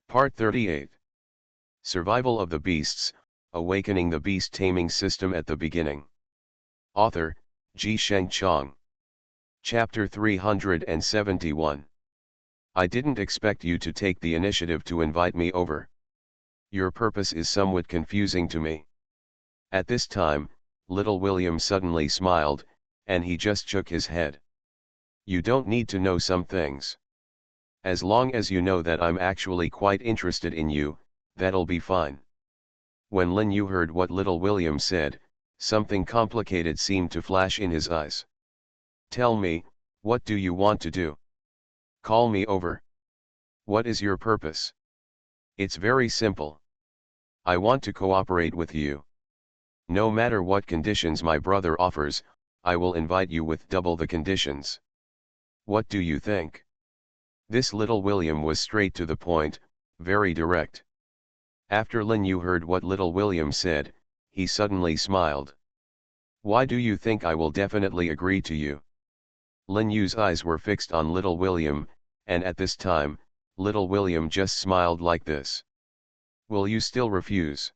Part 38. Survival of the Beasts, Awakening the Beast Taming System at the Beginning. Author, Ji-Sheng Chong. Chapter 371. I didn't expect you to take the initiative to invite me over. Your purpose is somewhat confusing to me. At this time, little William suddenly smiled, and he just shook his head. You don't need to know some things. As long as you know that I'm actually quite interested in you, that'll be fine. When Lin Yu heard what little William said, something complicated seemed to flash in his eyes. Tell me, what do you want to do? Call me over. What is your purpose? It's very simple. I want to cooperate with you. No matter what conditions my brother offers, I will invite you with double the conditions. What do you think? This little William was straight to the point, very direct. After Lin Yu heard what little William said, he suddenly smiled. Why do you think I will definitely agree to you? Lin Yu's eyes were fixed on little William, and at this time, little William just smiled like this. Will you still refuse?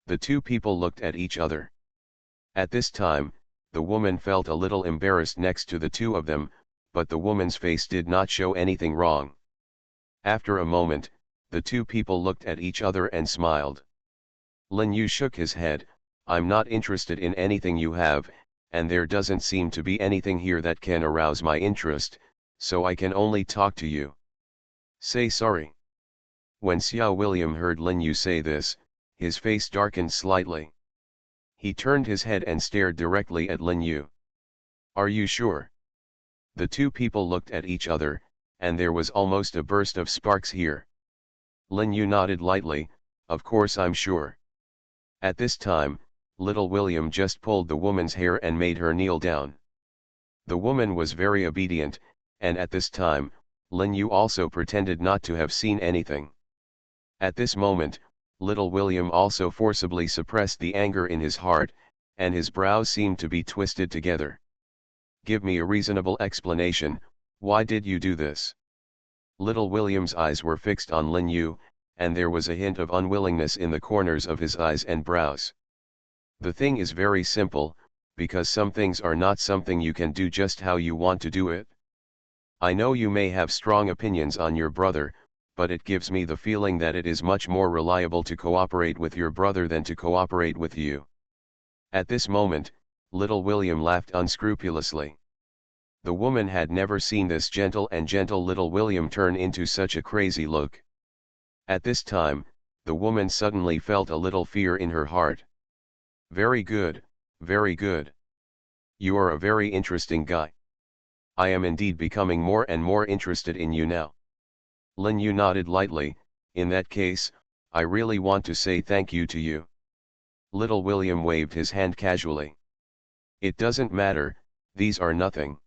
The two people looked at each other. At this time, the woman felt a little embarrassed next to the two of them, but the woman's face did not show anything wrong. After a moment, the two people looked at each other and smiled. Lin Yu shook his head. I'm not interested in anything you have, and there doesn't seem to be anything here that can arouse my interest, so I can only talk to you. Say sorry. When Xiao William heard Lin Yu say this, his face darkened slightly. He turned his head and stared directly at Lin Yu. Are you sure? The two people looked at each other, and there was almost a burst of sparks here. Lin Yu nodded lightly, of course I'm sure. At this time, little William just pulled the woman's hair and made her kneel down. The woman was very obedient, and at this time, Lin Yu also pretended not to have seen anything. At this moment, little William also forcibly suppressed the anger in his heart, and his brows seemed to be twisted together. Give me a reasonable explanation, why did you do this? Little William's eyes were fixed on Lin Yu, and there was a hint of unwillingness in the corners of his eyes and brows. The thing is very simple, because some things are not something you can do just how you want to do it. I know you may have strong opinions on your brother, but it gives me the feeling that it is much more reliable to cooperate with your brother than to cooperate with you. At this moment, little William laughed unscrupulously. The woman had never seen this gentle little William turn into such a crazy look. At this time, the woman suddenly felt a little fear in her heart. Very good, very good. You are a very interesting guy. I am indeed becoming more and more interested in you now. Lin Yu nodded lightly. In that case, I really want to say thank you to you. Little William waved his hand casually. It doesn't matter, these are nothing.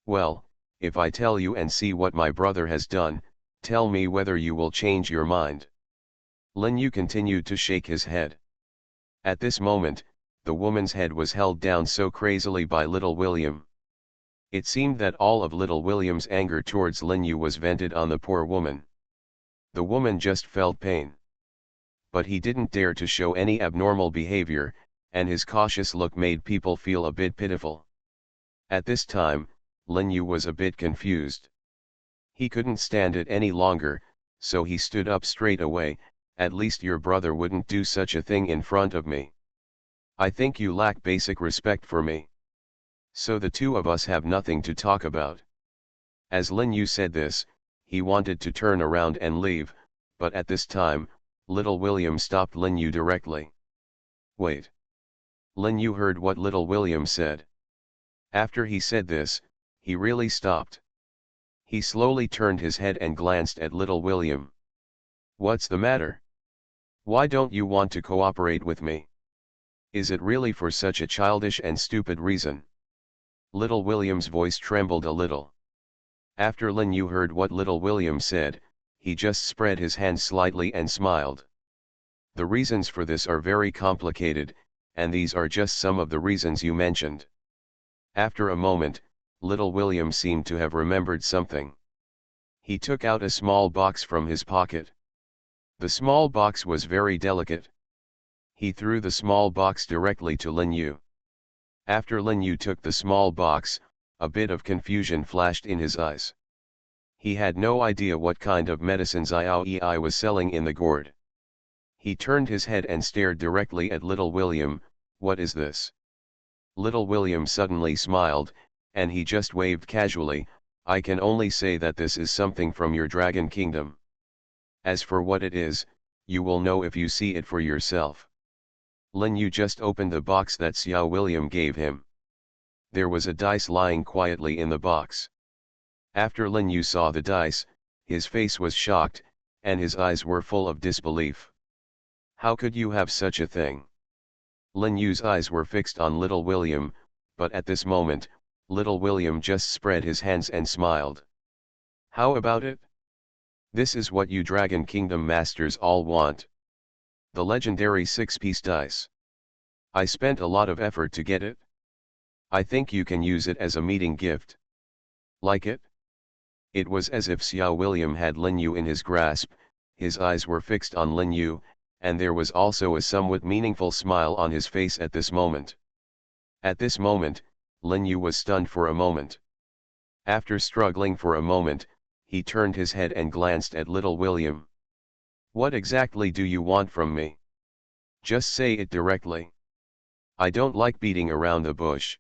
Well, if I tell you and see what my brother has done, tell me whether you will change your mind. Lin Yu continued to shake his head. At this moment, the woman's head was held down so crazily by little William. It seemed that all of little William's anger towards Lin Yu was vented on the poor woman. The woman just felt pain. But he didn't dare to show any abnormal behavior, and his cautious look made people feel a bit pitiful. At this time, Lin Yu was a bit confused. He couldn't stand it any longer, so he stood up straight away. At least your brother wouldn't do such a thing in front of me. I think you lack basic respect for me. So the two of us have nothing to talk about. As Lin Yu said this, he wanted to turn around and leave, but at this time, little William stopped Lin Yu directly. Wait. Lin Yu heard what little William said. After he said this, he really stopped. He slowly turned his head and glanced at little William. What's the matter? Why don't you want to cooperate with me? Is it really for such a childish and stupid reason? Little William's voice trembled a little. After Lin Yu heard what little William said, he just spread his hands slightly and smiled. The reasons for this are very complicated, and these are just some of the reasons you mentioned. After a moment, little William seemed to have remembered something. He took out a small box from his pocket. The small box was very delicate. He threw the small box directly to Lin Yu. After Lin Yu took the small box, a bit of confusion flashed in his eyes. He had no idea what kind of medicines Ioi was selling in the gourd. He turned his head and stared directly at Little William. "What is this?" Little William suddenly smiled, and he just waved casually. "I can only say that this is something from your dragon kingdom. As for what it is, you will know if you see it for yourself." Lin Yu just opened the box that Xiao William gave him. There was a dice lying quietly in the box. After Lin Yu saw the dice, his face was shocked, and his eyes were full of disbelief. "How could you have such a thing?" Lin Yu's eyes were fixed on Little William, but at this moment, Little William just spread his hands and smiled. "How about it? This is what you Dragon Kingdom masters all want. The legendary 6-piece dice. I spent a lot of effort to get it. I think you can use it as a meeting gift. Like it?" It was as if Xiao William had Lin Yu in his grasp. His eyes were fixed on Lin Yu, and there was also a somewhat meaningful smile on his face at this moment. At this moment, Lin Yu was stunned for a moment. After struggling for a moment, he turned his head and glanced at Little William. "What exactly do you want from me? Just say it directly. I don't like beating around the bush."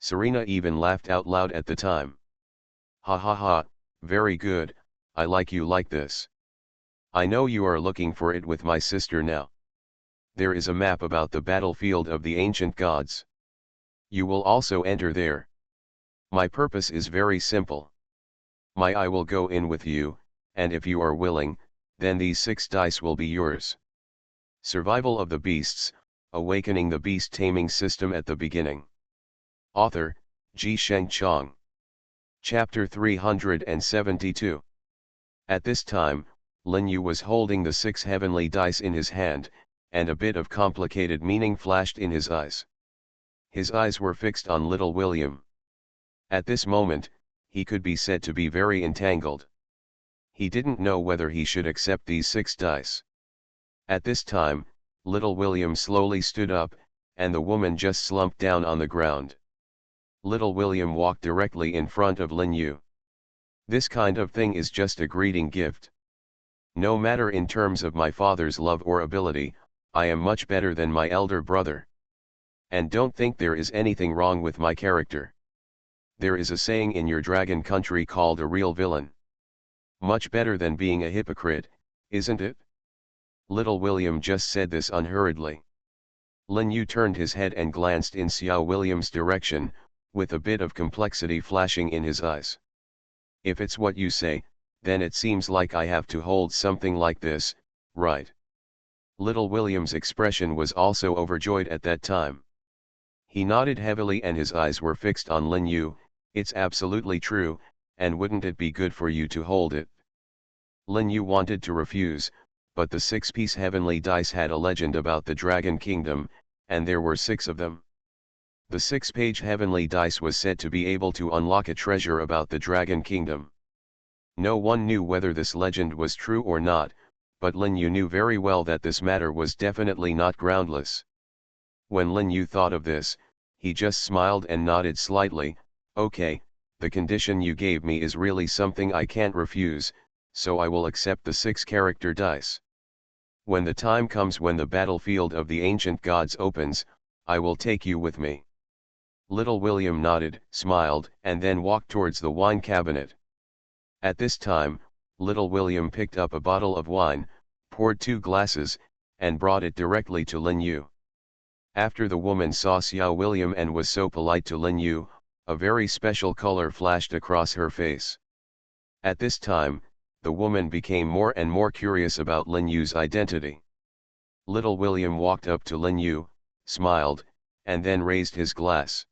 Serena even laughed out loud at the time. "Ha ha ha, very good, I like you like this. I know you are looking for it with my sister now. There is a map about the battlefield of the ancient gods. You will also enter there. My purpose is very simple. I will go in with you, and if you are willing, then these 6 dice will be yours." Survival of the Beasts, Awakening the Beast Taming System at the Beginning. Author, Ji Sheng Chong. Chapter 372. At this time, Lin Yu was holding the 6 heavenly dice in his hand, and a bit of complicated meaning flashed in his eyes. His eyes were fixed on Little William. At this moment, he could be said to be very entangled. He didn't know whether he should accept these 6 dice. At this time, Little William slowly stood up, and the woman just slumped down on the ground. Little William walked directly in front of Lin Yu. "This kind of thing is just a greeting gift. No matter in terms of my father's love or ability, I am much better than my elder brother. And don't think there is anything wrong with my character. There is a saying in your dragon country called a real villain. Much better than being a hypocrite, isn't it?" Little William just said this unhurriedly. Lin Yu turned his head and glanced in Xiao William's direction, with a bit of complexity flashing in his eyes. "If it's what you say, then it seems like I have to hold something like this, right?" Little William's expression was also overjoyed at that time. He nodded heavily and his eyes were fixed on Lin Yu. "It's absolutely true, and wouldn't it be good for you to hold it?" Lin Yu wanted to refuse, but the 6-piece heavenly dice had a legend about the Dragon Kingdom, and there were 6 of them. The 6-page heavenly dice was said to be able to unlock a treasure about the Dragon Kingdom. No one knew whether this legend was true or not, but Lin Yu knew very well that this matter was definitely not groundless. When Lin Yu thought of this, he just smiled and nodded slightly. "Okay, the condition you gave me is really something I can't refuse, so I will accept the 6-character dice. When the time comes when the battlefield of the ancient gods opens, I will take you with me." Little William nodded, smiled, and then walked towards the wine cabinet. At this time, Little William picked up a bottle of wine, poured 2 glasses, and brought it directly to Lin Yu. After the woman saw Xiao William and was so polite to Lin Yu, a very special color flashed across her face. At this time, the woman became more and more curious about Lin Yu's identity. Little William walked up to Lin Yu, smiled, and then raised his glass.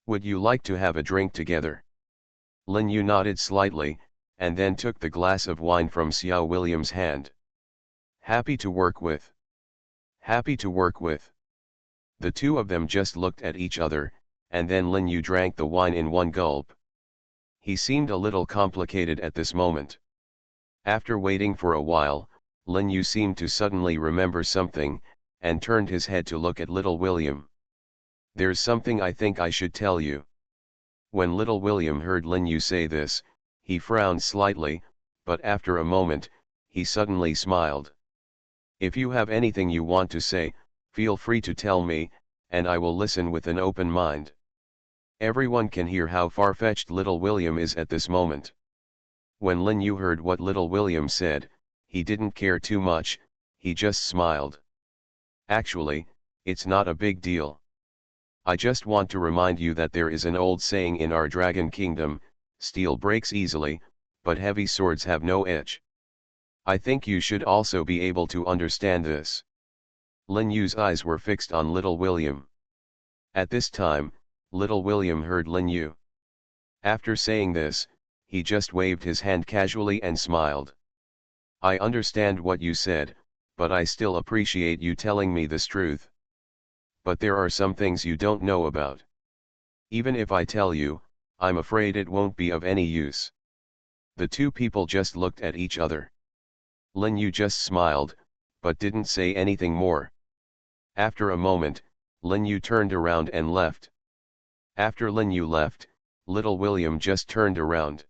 "Would you like to have a drink together?" Lin Yu nodded slightly, and then took the glass of wine from Xiao William's hand. "Happy to work with. Happy to work with." The two of them just looked at each other, and then Lin Yu drank the wine in one gulp. He seemed a little complicated at this moment. After waiting for a while, Lin Yu seemed to suddenly remember something, and turned his head to look at little William. "There's something I think I should tell you." When little William heard Lin Yu say this, he frowned slightly, but after a moment, he suddenly smiled. "If you have anything you want to say, feel free to tell me, and I will listen with an open mind." Everyone can hear how far-fetched little William is at this moment. When Lin Yu heard what little William said, he didn't care too much, he just smiled. "Actually, it's not a big deal. I just want to remind you that there is an old saying in our Dragon Kingdom, steel breaks easily, but heavy swords have no edge. I think you should also be able to understand this." Lin Yu's eyes were fixed on little William. At this time, little William heard Lin Yu. After saying this, he just waved his hand casually and smiled. "I understand what you said, but I still appreciate you telling me this truth. But there are some things you don't know about. Even if I tell you, I'm afraid it won't be of any use." The two people just looked at each other. Lin Yu just smiled, but didn't say anything more. After a moment, Lin Yu turned around and left. After Lin Yu left, little William just turned around.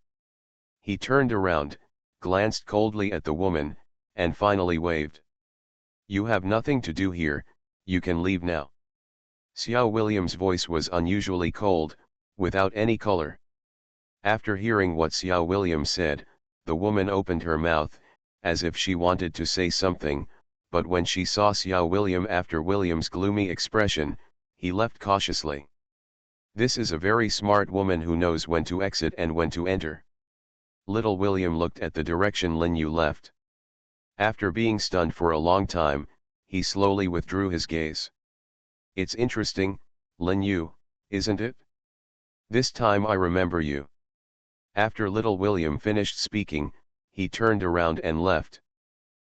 He turned around, glanced coldly at the woman, and finally waved. "You have nothing to do here, you can leave now." Xiao William's voice was unusually cold, without any color. After hearing what Xiao William said, the woman opened her mouth, as if she wanted to say something, but when she saw Xiao William after William's gloomy expression, he left cautiously. This is a very smart woman who knows when to exit and when to enter. Little William looked at the direction Lin Yu left. After being stunned for a long time, he slowly withdrew his gaze. "It's interesting, Lin Yu, isn't it? This time I remember you." After little William finished speaking, he turned around and left.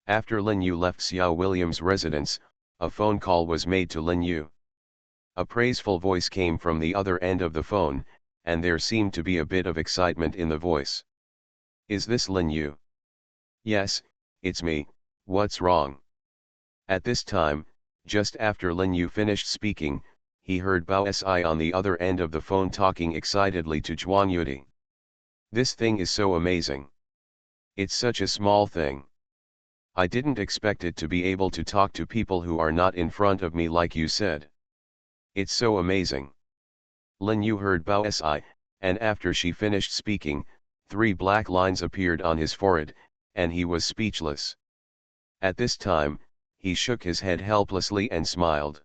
After Lin Yu left Xiao William's residence, a phone call was made to Lin Yu. A praiseful voice came from the other end of the phone, and there seemed to be a bit of excitement in the voice. "Is this Lin Yu?" "Yes, it's me, what's wrong?" At this time, just after Lin Yu finished speaking, he heard Bao Si on the other end of the phone talking excitedly to Zhuang Yudi. "This thing is so amazing. It's such a small thing. I didn't expect it to be able to talk to people who are not in front of me like you said. It's so amazing." Lin Yu heard Bao Si, and after she finished speaking, 3 black lines appeared on his forehead, and he was speechless. At this time, he shook his head helplessly and smiled.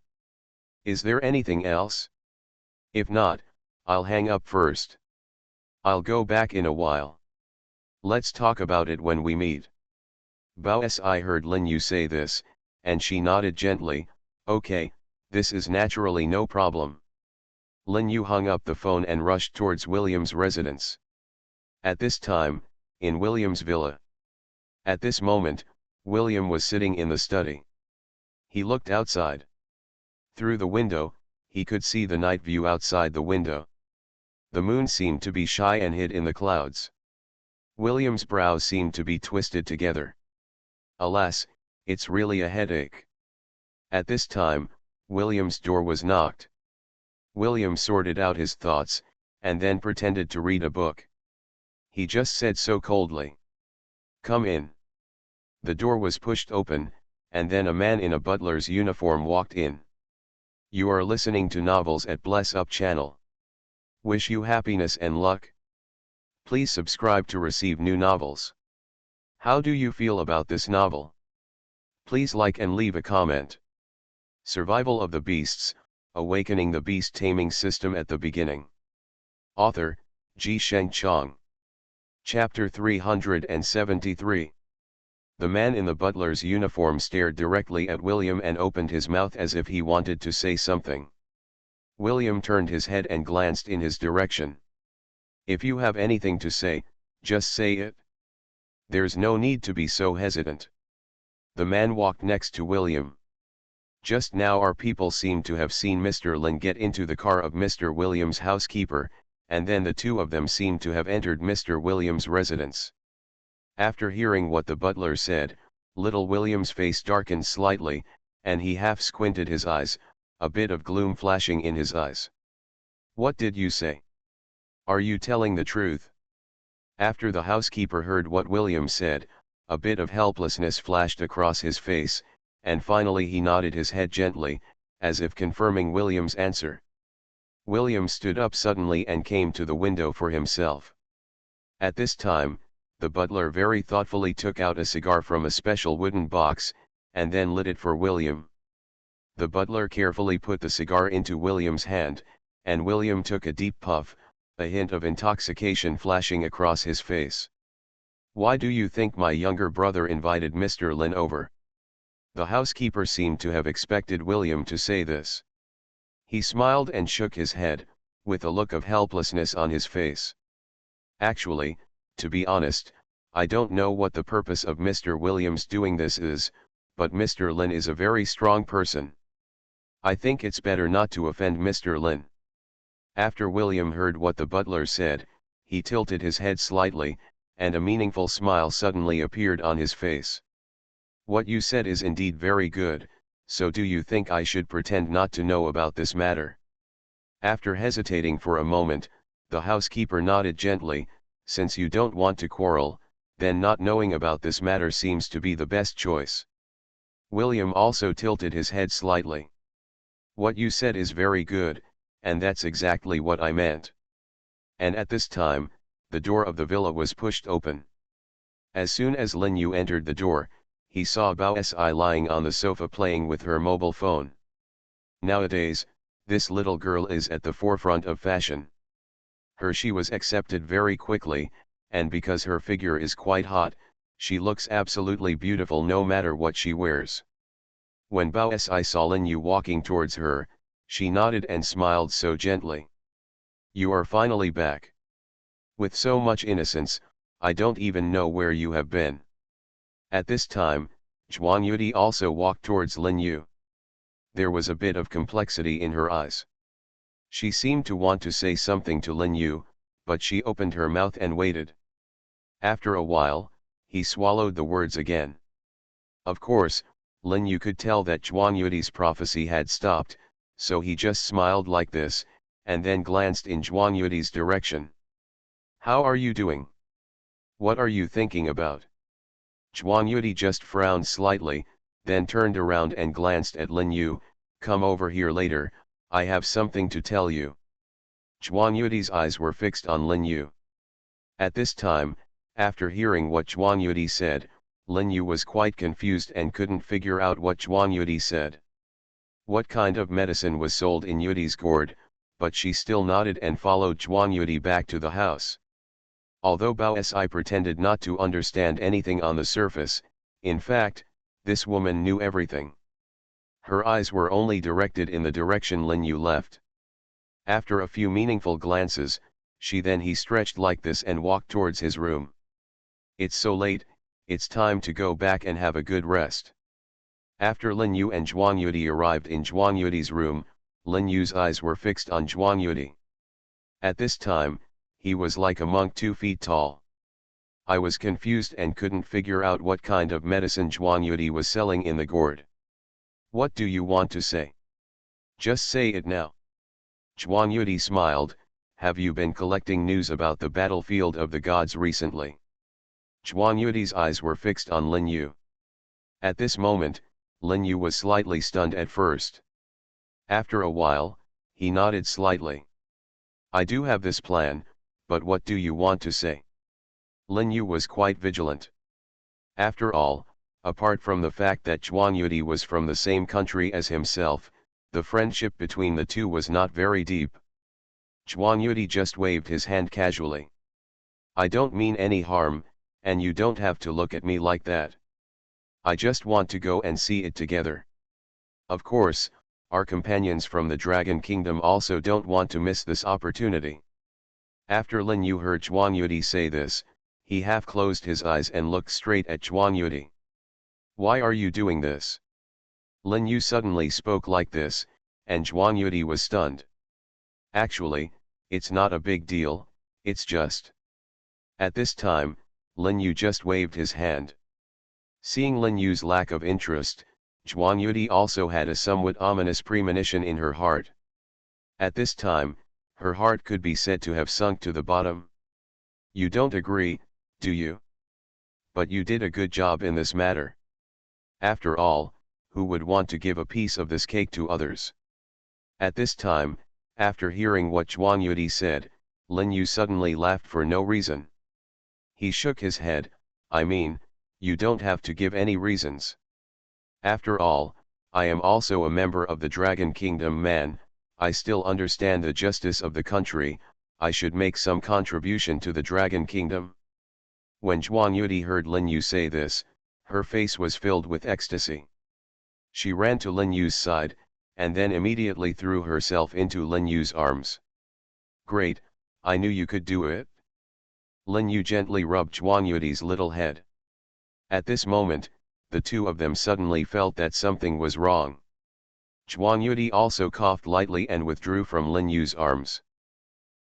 "Is there anything else? If not, I'll hang up first. I'll go back in a while. Let's talk about it when we meet." Bao Si heard Lin Yu say this, and she nodded gently. "Okay, this is naturally no problem." Lin Yu hung up the phone and rushed towards William's residence. At this time, in William's villa. At this moment, William was sitting in the study. He looked outside. Through the window, he could see the night view outside the window. The moon seemed to be shy and hid in the clouds. William's brows seemed to be twisted together. Alas, it's really a headache. At this time, William's door was knocked. William sorted out his thoughts, and then pretended to read a book. He just said so coldly, "Come in." The door was pushed open, and then a man in a butler's uniform walked in. "You are listening to novels at Bless Up channel. Wish you happiness and luck. Please subscribe to receive new novels. How do you feel about this novel? Please like and leave a comment." Survival of the Beasts, Awakening the Beast Taming System at the Beginning. Author, Ji Sheng Chong. Chapter 373. The man in the butler's uniform stared directly at William and opened his mouth as if he wanted to say something. William turned his head and glanced in his direction. "If you have anything to say, just say it. There's no need to be so hesitant." The man walked next to William. Just now our people seemed to have seen Mr. Lin get into the car of Mr. William's housekeeper, and then the two of them seemed to have entered Mr. William's residence. After hearing what the butler said, Little William's face darkened slightly, and he half squinted his eyes, a bit of gloom flashing in his eyes. "What did you say? Are you telling the truth?" After the housekeeper heard what William said, a bit of helplessness flashed across his face, and finally he nodded his head gently, as if confirming William's answer. William stood up suddenly and came to the window for himself. At this time, the butler very thoughtfully took out a cigar from a special wooden box, and then lit it for William. The butler carefully put the cigar into William's hand, and William took a deep puff, a hint of intoxication flashing across his face. "Why do you think my younger brother invited Mr. Lin over?" The housekeeper seemed to have expected William to say this. He smiled and shook his head, with a look of helplessness on his face. "Actually, to be honest, I don't know what the purpose of Mr. Williams doing this is, but Mr. Lin is a very strong person. I think it's better not to offend Mr. Lin." After William heard what the butler said, he tilted his head slightly, and a meaningful smile suddenly appeared on his face. "What you said is indeed very good, so do you think I should pretend not to know about this matter?" After hesitating for a moment, the housekeeper nodded gently. "Since you don't want to quarrel, then not knowing about this matter seems to be the best choice." William also tilted his head slightly. "What you said is very good, and that's exactly what I meant." And at this time, the door of the villa was pushed open. As soon as Lin Yu entered the door, he saw Bao Si lying on the sofa playing with her mobile phone. Nowadays, this little girl is at the forefront of fashion. She was accepted very quickly, and because her figure is quite hot, she looks absolutely beautiful no matter what she wears. When Bao Si saw Lin Yu walking towards her, she nodded and smiled so gently. "You are finally back. With so much innocence, I don't even know where you have been." At this time, Zhuang Yudi also walked towards Lin Yu. There was a bit of complexity in her eyes. She seemed to want to say something to Lin Yu, but she opened her mouth and waited. After a while, he swallowed the words again. Of course, Lin Yu could tell that Zhuang Yudi's prophecy had stopped, so he just smiled like this, and then glanced in Zhuang Yudi's direction. "How are you doing? What are you thinking about?" Zhuang Yudi just frowned slightly, then turned around and glanced at Lin Yu. "Come over here later, I have something to tell you." Zhuang Yudi's eyes were fixed on Lin Yu. At this time, after hearing what Zhuang Yudi said, Lin Yu was quite confused and couldn't figure out what Zhuang Yudi said. What kind of medicine was sold in Yudi's gourd, but she still nodded and followed Zhuang Yudi back to the house. Although Bao Si pretended not to understand anything on the surface, in fact, this woman knew everything. Her eyes were only directed in the direction Lin Yu left. After a few meaningful glances, he stretched like this and walked towards his room. "It's so late, it's time to go back and have a good rest." After Lin Yu and Zhuang Yudi arrived in Zhuang Yudi's room, Lin Yu's eyes were fixed on Zhuang Yudi. At this time, he was like a monk 2 feet tall. I was confused and couldn't figure out what kind of medicine Zhuang Yudi was selling in the gourd. "What do you want to say? Just say it now." Zhuang Yudi smiled. "Have you been collecting news about the battlefield of the gods recently?" Zhuang Yudi's eyes were fixed on Lin Yu. At this moment, Lin Yu was slightly stunned at first. After a while, he nodded slightly. "I do have this plan, but what do you want to say?" Lin Yu was quite vigilant. After all, apart from the fact that Zhuang Yudi was from the same country as himself, the friendship between the two was not very deep. Zhuang Yudi just waved his hand casually. "I don't mean any harm, and you don't have to look at me like that. I just want to go and see it together. Of course, our companions from the Dragon Kingdom also don't want to miss this opportunity." After Lin Yu heard Zhuang Yudi say this, he half closed his eyes and looked straight at Zhuang Yudi. "Why are you doing this?" Lin Yu suddenly spoke like this, and Zhuang Yudi was stunned. "Actually, it's not a big deal, it's just..." At this time, Lin Yu just waved his hand. Seeing Lin Yu's lack of interest, Zhuang Yudi also had a somewhat ominous premonition in her heart. At this time, her heart could be said to have sunk to the bottom. You don't agree, do you? But you did a good job in this matter. After all, who would want to give a piece of this cake to others? At this time, after hearing what Zhuang Yudi said, Lin Yu suddenly laughed for no reason. He shook his head. I mean, you don't have to give any reasons. After all, I am also a member of the Dragon Kingdom, man. I still understand the justice of the country. I should make some contribution to the Dragon Kingdom. When Zhuang Yudi heard Lin Yu say this, her face was filled with ecstasy. She ran to Lin Yu's side, and then immediately threw herself into Lin Yu's arms. Great, I knew you could do it. Lin Yu gently rubbed Zhuang Yudi's little head. At this moment, the two of them suddenly felt that something was wrong. Zhuang Yudi also coughed lightly and withdrew from Lin Yu's arms.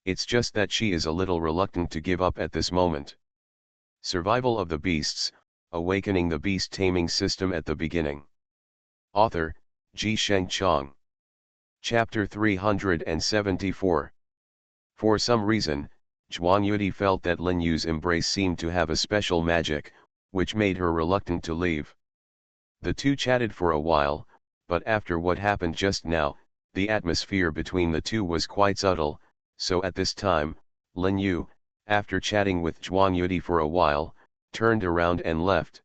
It's just that she is a little reluctant to give up at this moment. Survival of the Beasts, Awakening the Beast Taming System at the Beginning. Author, Ji Chang. Chapter 374. For some reason, Zhuang Yudi felt that Lin Yu's embrace seemed to have a special magic, which made her reluctant to leave. The two chatted for a while, but after what happened just now, the atmosphere between the two was quite subtle, so at this time, Lin Yu, after chatting with Zhuang Yudi for a while, turned around and left.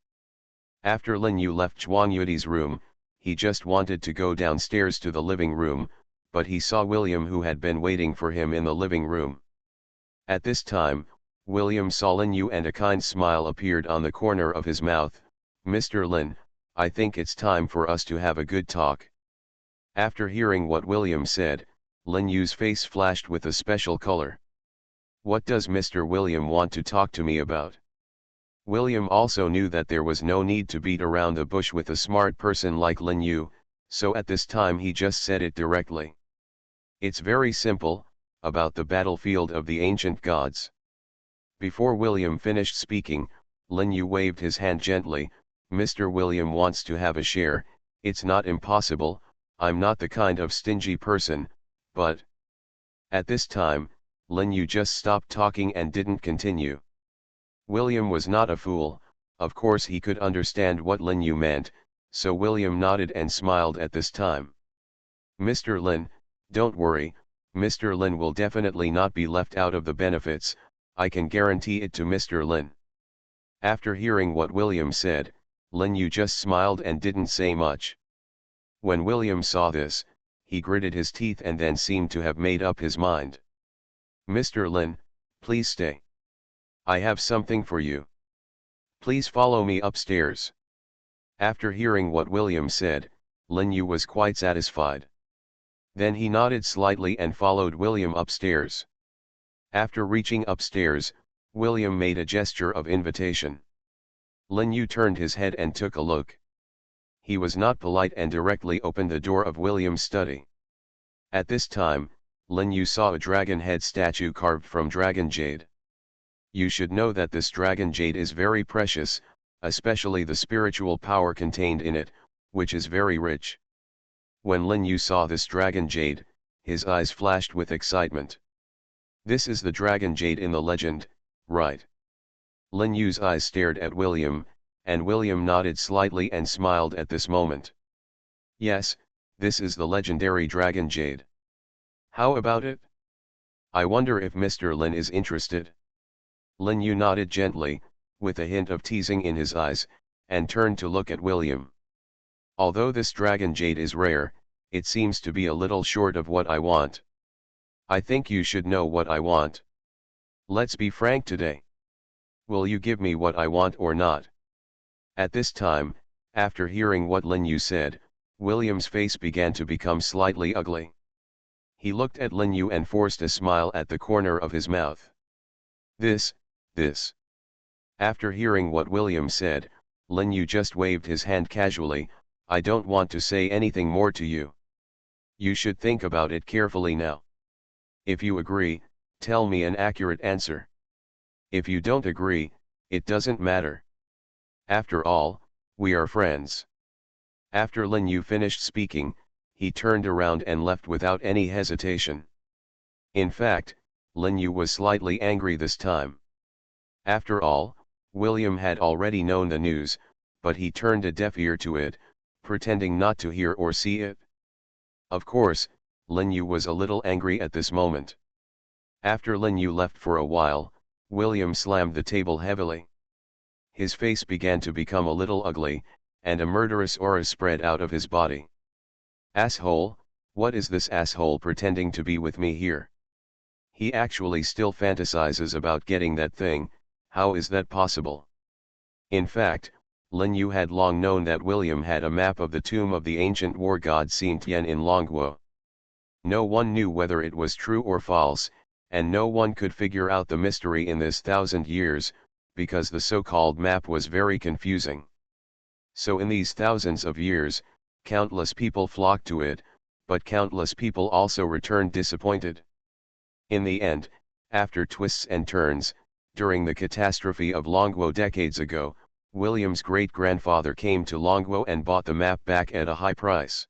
After Lin Yu left Zhuang Yudi's room, he just wanted to go downstairs to the living room, but he saw William, who had been waiting for him in the living room. At this time, William saw Lin Yu and a kind smile appeared on the corner of his mouth. Mr. Lin, I think it's time for us to have a good talk. After hearing what William said, Lin Yu's face flashed with a special color. What does Mr. William want to talk to me about? William also knew that there was no need to beat around the bush with a smart person like Lin Yu, so at this time he just said it directly. It's very simple, about the battlefield of the ancient gods. Before William finished speaking, Lin Yu waved his hand gently. Mr. William wants to have a share. It's not impossible, I'm not the kind of stingy person, but... At this time, Lin Yu just stopped talking and didn't continue. William was not a fool, of course he could understand what Lin Yu meant, so William nodded and smiled at this time. Mr. Lin, don't worry, Mr. Lin will definitely not be left out of the benefits, I can guarantee it to Mr. Lin. After hearing what William said, Lin Yu just smiled and didn't say much. When William saw this, he gritted his teeth and then seemed to have made up his mind. Mr. Lin, please stay. I have something for you. Please follow me upstairs. After hearing what William said, Lin Yu was quite satisfied. Then he nodded slightly and followed William upstairs. After reaching upstairs, William made a gesture of invitation. Lin Yu turned his head and took a look. He was not polite and directly opened the door of William's study. At this time, Lin Yu saw a dragon head statue carved from dragon jade. You should know that this dragon jade is very precious, especially the spiritual power contained in it, which is very rich. When Lin Yu saw this dragon jade, his eyes flashed with excitement. This is the dragon jade in the legend, right? Lin Yu's eyes stared at William, and William nodded slightly and smiled at this moment. Yes, this is the legendary dragon jade. How about it? I wonder if Mr. Lin is interested. Lin Yu nodded gently, with a hint of teasing in his eyes, and turned to look at William. Although this dragon jade is rare, it seems to be a little short of what I want. I think you should know what I want. Let's be frank today. Will you give me what I want or not? At this time, after hearing what Lin Yu said, William's face began to become slightly ugly. He looked at Lin Yu and forced a smile at the corner of his mouth. This. After hearing what William said, Lin Yu just waved his hand casually. I don't want to say anything more to you. You should think about it carefully now. If you agree, tell me an accurate answer. If you don't agree, it doesn't matter. After all, We are friends. After Lin Yu finished speaking, he turned around and left without any hesitation. In fact, Lin Yu was slightly angry this time. After all, William had already known the news, but he turned a deaf ear to it, pretending not to hear or see it. Of course, Lin Yu was a little angry at this moment. After Lin Yu left for a while, William slammed the table heavily. His face began to become a little ugly, and a murderous aura spread out of his body. Asshole, what is this asshole pretending to be with me here? He actually still fantasizes about getting that thing. How is that possible? In fact, Lin Yu had long known that William had a map of the tomb of the ancient war god Saint Tian in Longguo. No one knew whether it was true or false, and no one could figure out the mystery in this 1,000 years, because the so-called map was very confusing. So in these thousands of years, countless people flocked to it, but countless people also returned disappointed. In the end, after twists and turns, during the catastrophe of Longguo decades ago, William's great-grandfather came to Longguo and bought the map back at a high price.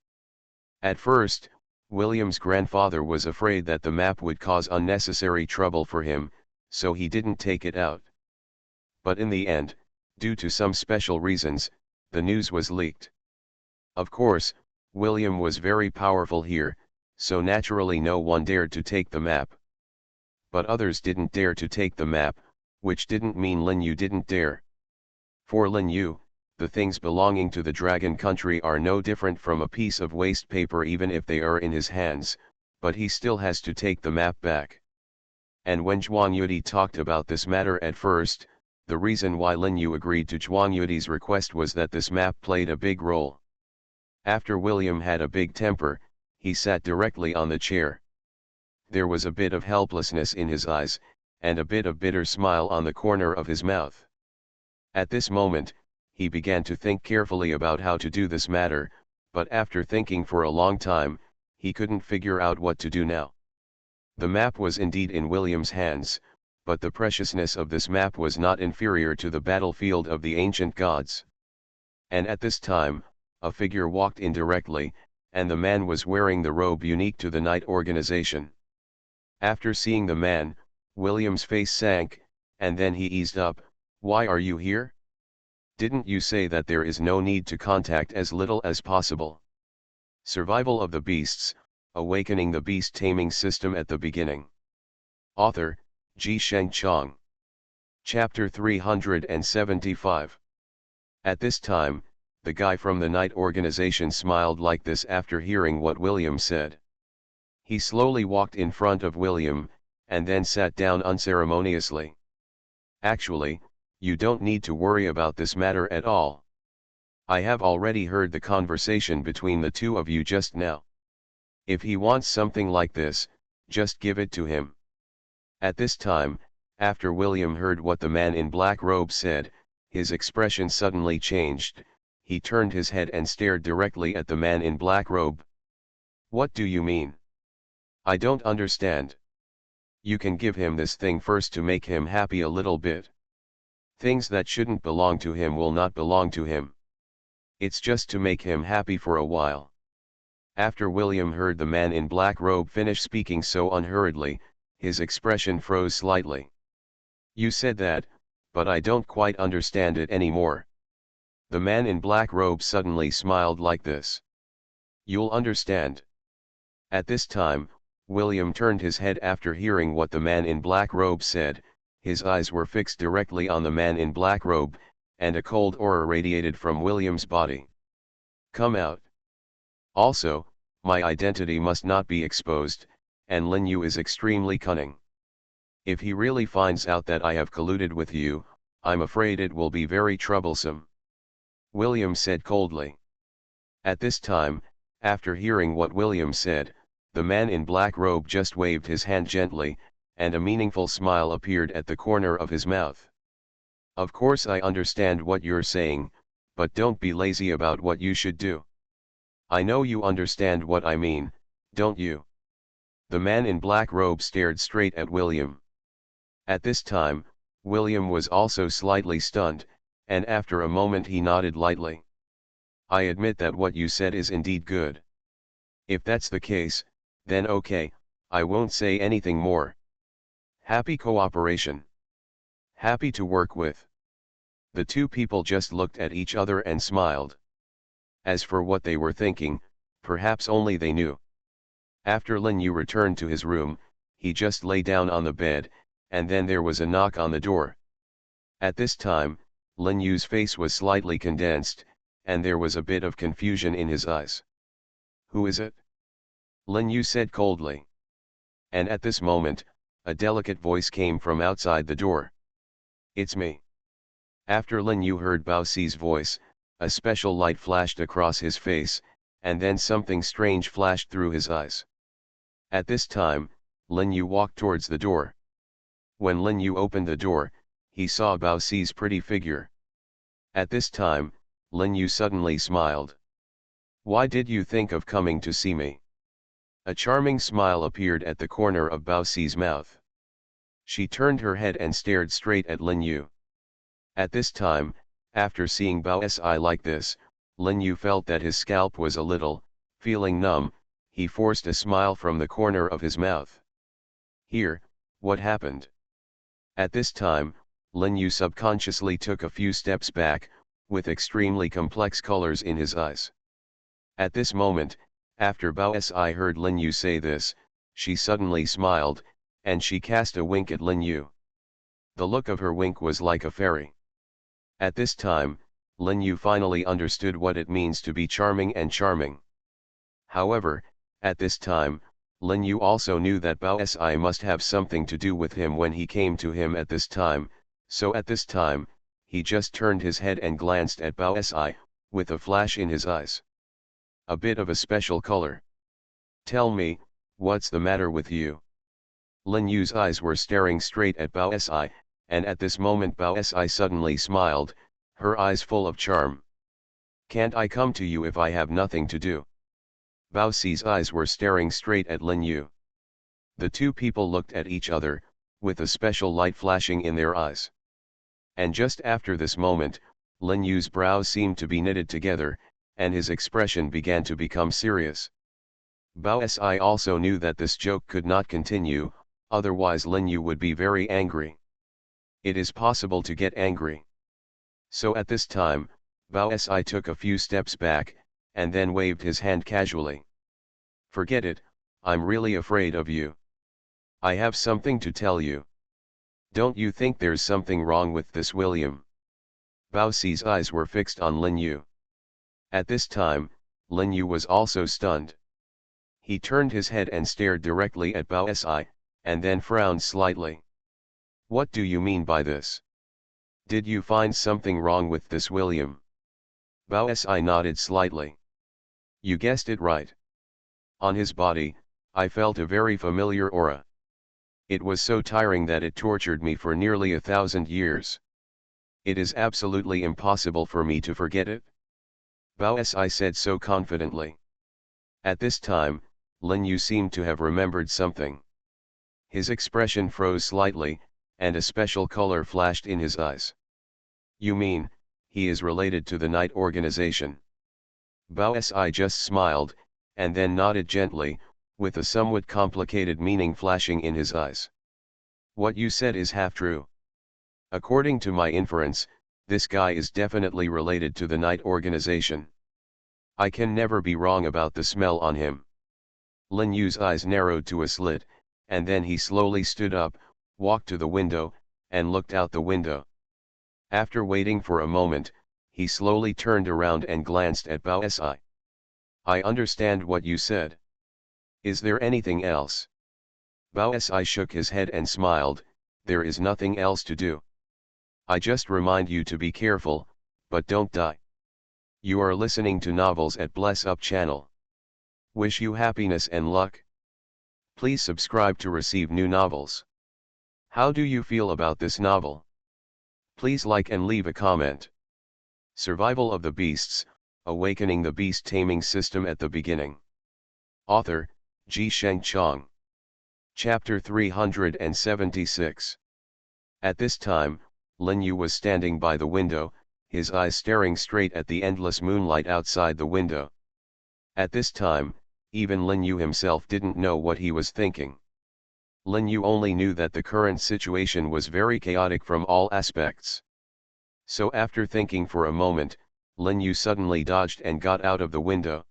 At first, William's grandfather was afraid that the map would cause unnecessary trouble for him, so he didn't take it out. But in the end, due to some special reasons, the news was leaked. Of course, William was very powerful here, so naturally no one dared to take the map. But others didn't dare to take the map, which didn't mean Lin Yu didn't dare. For Lin Yu, the things belonging to the dragon country are no different from a piece of waste paper even if they are in his hands, but he still has to take the map back. And when Zhuang Yudi talked about this matter at first, the reason why Lin Yu agreed to Zhuang Yudi's request was that this map played a big role. After William had a big temper, he sat directly on the chair. There was a bit of helplessness in his eyes, and a bit of bitter smile on the corner of his mouth. At this moment, he began to think carefully about how to do this matter, but after thinking for a long time, he couldn't figure out what to do now. The map was indeed in William's hands, but the preciousness of this map was not inferior to the battlefield of the ancient gods. And at this time, a figure walked in directly, and the man was wearing the robe unique to the Knight organization. After seeing the man, William's face sank, and then he eased up. Why are you here? Didn't you say that there is no need to contact as little as possible? Survival of the Beasts, Awakening the Beast Taming System at the Beginning. Author, Ji Sheng Chong. Chapter 375. At this time, the guy from the Knight organization smiled like this after hearing what William said. He slowly walked in front of William, and then sat down unceremoniously. Actually, you don't need to worry about this matter at all. I have already heard the conversation between the two of you just now. If he wants something like this, just give it to him. At this time, after William heard what the man in black robe said, his expression suddenly changed. He turned his head and stared directly at the man in black robe. What do you mean? I don't understand. You can give him this thing first to make him happy a little bit. Things that shouldn't belong to him will not belong to him. It's just to make him happy for a while. After William heard the man in black robe finish speaking so unhurriedly, his expression froze slightly. You said that, but I don't quite understand it anymore. The man in black robe suddenly smiled like this. You'll understand. At this time, William turned his head after hearing what the man in black robe said. His eyes were fixed directly on the man in black robe, and a cold aura radiated from William's body. Come out. Also, my identity must not be exposed, and Lin Yu is extremely cunning. If he really finds out that I have colluded with you, I'm afraid it will be very troublesome. William said coldly. At this time, after hearing what William said, the man in black robe just waved his hand gently, and a meaningful smile appeared at the corner of his mouth. Of course I understand what you're saying, but don't be lazy about what you should do. I know you understand what I mean, don't you? The man in black robe stared straight at William. At this time, William was also slightly stunned, and after a moment he nodded lightly. I admit that what you said is indeed good. If that's the case, then okay, I won't say anything more. Happy cooperation. Happy to work with. The two people just looked at each other and smiled. As for what they were thinking, perhaps only they knew. After Lin Yu returned to his room, he just lay down on the bed, and then there was a knock on the door. At this time, Lin Yu's face was slightly condensed, and there was a bit of confusion in his eyes. Who is it? Lin Yu said coldly. And at this moment, a delicate voice came from outside the door. It's me. After Lin Yu heard Bao Si's voice, a special light flashed across his face, and then something strange flashed through his eyes. At this time, Lin Yu walked towards the door. When Lin Yu opened the door, he saw Bao Si's pretty figure. At this time, Lin Yu suddenly smiled. Why did you think of coming to see me? A charming smile appeared at the corner of Bao Si's mouth. She turned her head and stared straight at Lin Yu. At this time, after seeing Bao Si like this, Lin Yu felt that his scalp was a little, feeling numb. He forced a smile from the corner of his mouth. Here, what happened? At this time, Lin Yu subconsciously took a few steps back, with extremely complex colors in his eyes. At this moment, after Bao Si heard Lin Yu say this, she suddenly smiled, and she cast a wink at Lin Yu. The look of her wink was like a fairy. At this time, Lin Yu finally understood what it means to be charming and charming. However, at this time, Lin Yu also knew that Bao Si must have something to do with him when he came to him at this time, so at this time, he just turned his head and glanced at Bao Si, with a flash in his eyes. A bit of a special color. Tell me, what's the matter with you? Lin Yu's eyes were staring straight at Bao Si, and at this moment Bao Si suddenly smiled, her eyes full of charm. Can't I come to you if I have nothing to do? Bao Si's eyes were staring straight at Lin Yu. The two people looked at each other, with a special light flashing in their eyes. And just after this moment, Lin Yu's brows seemed to be knitted together, and his expression began to become serious. Bao Si also knew that this joke could not continue, otherwise Lin Yu would be very angry. It is possible to get angry. So at this time, Bao Si took a few steps back, and then waved his hand casually. Forget it, I'm really afraid of you. I have something to tell you. Don't you think there's something wrong with this William? Bao Si's eyes were fixed on Lin Yu. At this time, Lin Yu was also stunned. He turned his head and stared directly at Bao Si, and then frowned slightly. What do you mean by this? Did you find something wrong with this William? Bao Si nodded slightly. You guessed it right. On his body, I felt a very familiar aura. It was so tiring that it tortured me for nearly 1,000 years. It is absolutely impossible for me to forget it. Bao Si said so confidently. At this time, Lin Yu seemed to have remembered something. His expression froze slightly, and a special color flashed in his eyes. You mean, he is related to the Night Organization? Bao Si just smiled, and then nodded gently, with a somewhat complicated meaning flashing in his eyes. What you said is half true. According to my inference, this guy is definitely related to the Night Organization. I can never be wrong about the smell on him. Lin Yu's eyes narrowed to a slit, and then he slowly stood up, walked to the window, and looked out the window. After waiting for a moment, he slowly turned around and glanced at Bao Si. I understand what you said. Is there anything else? Bao Si shook his head and smiled. There is nothing else to do. I just remind you to be careful, but don't die. You are listening to novels at Bless Up channel. Wish you happiness and luck. Please subscribe to receive new novels. How do you feel about this novel? Please like and leave a comment. Survival of the Beasts, Awakening the Beast Taming System at the Beginning. Author, Ji Sheng Chong. Chapter 376. At this time, Lin Yu was standing by the window, his eyes staring straight at the endless moonlight outside the window. At this time, even Lin Yu himself didn't know what he was thinking. Lin Yu only knew that the current situation was very chaotic from all aspects. So after thinking for a moment, Lin Yu suddenly dodged and got out of the window.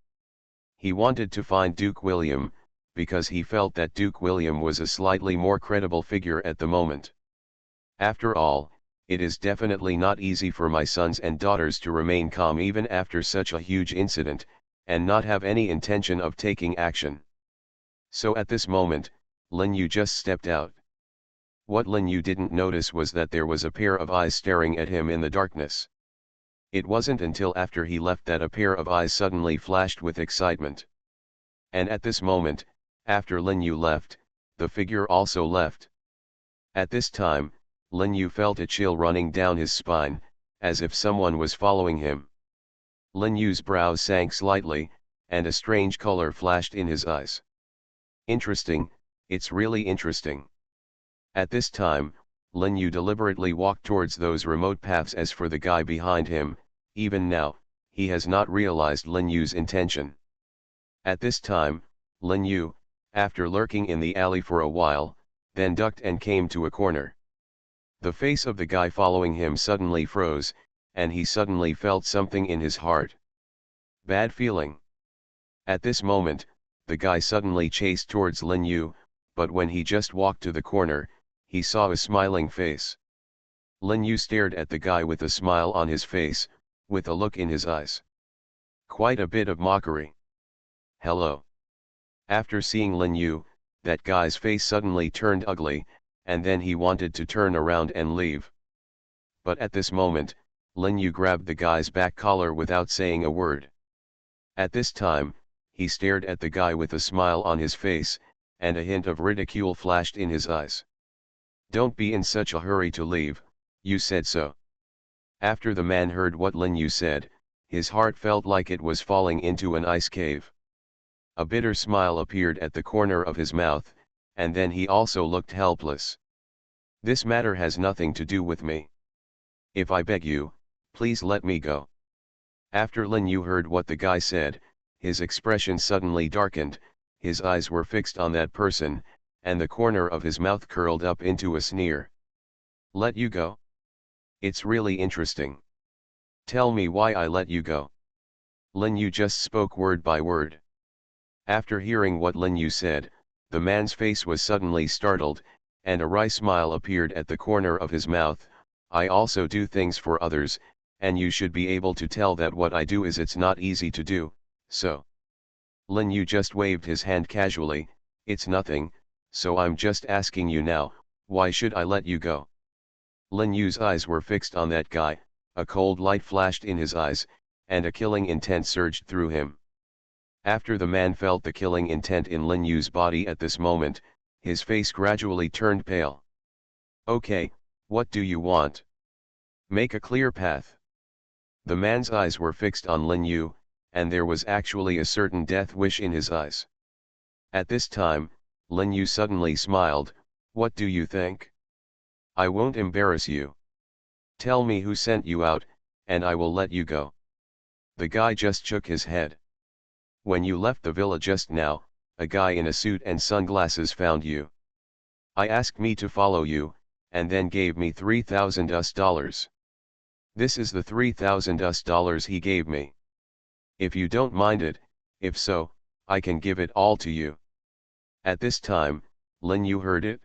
He wanted to find Duke William, because he felt that Duke William was a slightly more credible figure at the moment. After all, it is definitely not easy for my sons and daughters to remain calm even after such a huge incident, and not have any intention of taking action. So at this moment, Lin Yu just stepped out. What Lin Yu didn't notice was that there was a pair of eyes staring at him in the darkness. It wasn't until after he left that a pair of eyes suddenly flashed with excitement. And at this moment, after Lin Yu left, the figure also left. At this time, Lin Yu felt a chill running down his spine, as if someone was following him. Lin Yu's brows sank slightly, and a strange color flashed in his eyes. Interesting, it's really interesting. At this time, Lin Yu deliberately walked towards those remote paths. As for the guy behind him, even now, he has not realized Lin Yu's intention. At this time, Lin Yu, after lurking in the alley for a while, then ducked and came to a corner. The face of the guy following him suddenly froze, and he suddenly felt something in his heart. Bad feeling. At this moment, the guy suddenly chased towards Lin Yu, but when he just walked to the corner, he saw a smiling face. Lin Yu stared at the guy with a smile on his face, with a look in his eyes. Quite a bit of mockery. Hello. After seeing Lin Yu, that guy's face suddenly turned ugly, and then he wanted to turn around and leave. But at this moment, Lin Yu grabbed the guy's back collar without saying a word. At this time, he stared at the guy with a smile on his face, and a hint of ridicule flashed in his eyes. Don't be in such a hurry to leave, you said so. After the man heard what Lin Yu said, his heart felt like it was falling into an ice cave. A bitter smile appeared at the corner of his mouth, and then he also looked helpless. This matter has nothing to do with me. If I beg you, please let me go. After Lin Yu heard what the guy said, his expression suddenly darkened, his eyes were fixed on that person, and the corner of his mouth curled up into a sneer. Let you go? It's really interesting. Tell me why I let you go. Lin Yu just spoke word by word. After hearing what Lin Yu said, the man's face was suddenly startled, and a wry smile appeared at the corner of his mouth. I also do things for others, and you should be able to tell that what I do is it's not easy to do, so. Lin Yu just waved his hand casually. It's nothing, so I'm just asking you now, why should I let you go? Lin Yu's eyes were fixed on that guy, a cold light flashed in his eyes, and a killing intent surged through him. After the man felt the killing intent in Lin Yu's body at this moment, his face gradually turned pale. Okay, what do you want? Make a clear path. The man's eyes were fixed on Lin Yu, and there was actually a certain death wish in his eyes. At this time, Lin Yu suddenly smiled. What do you think? I won't embarrass you. Tell me who sent you out, and I will let you go. The guy just shook his head. When you left the villa just now, a guy in a suit and sunglasses found you. I asked me to follow you, and then gave me $3,000. This is the $3,000 he gave me. If you don't mind it, if so, I can give it all to you. At this time, Lin Yu heard it.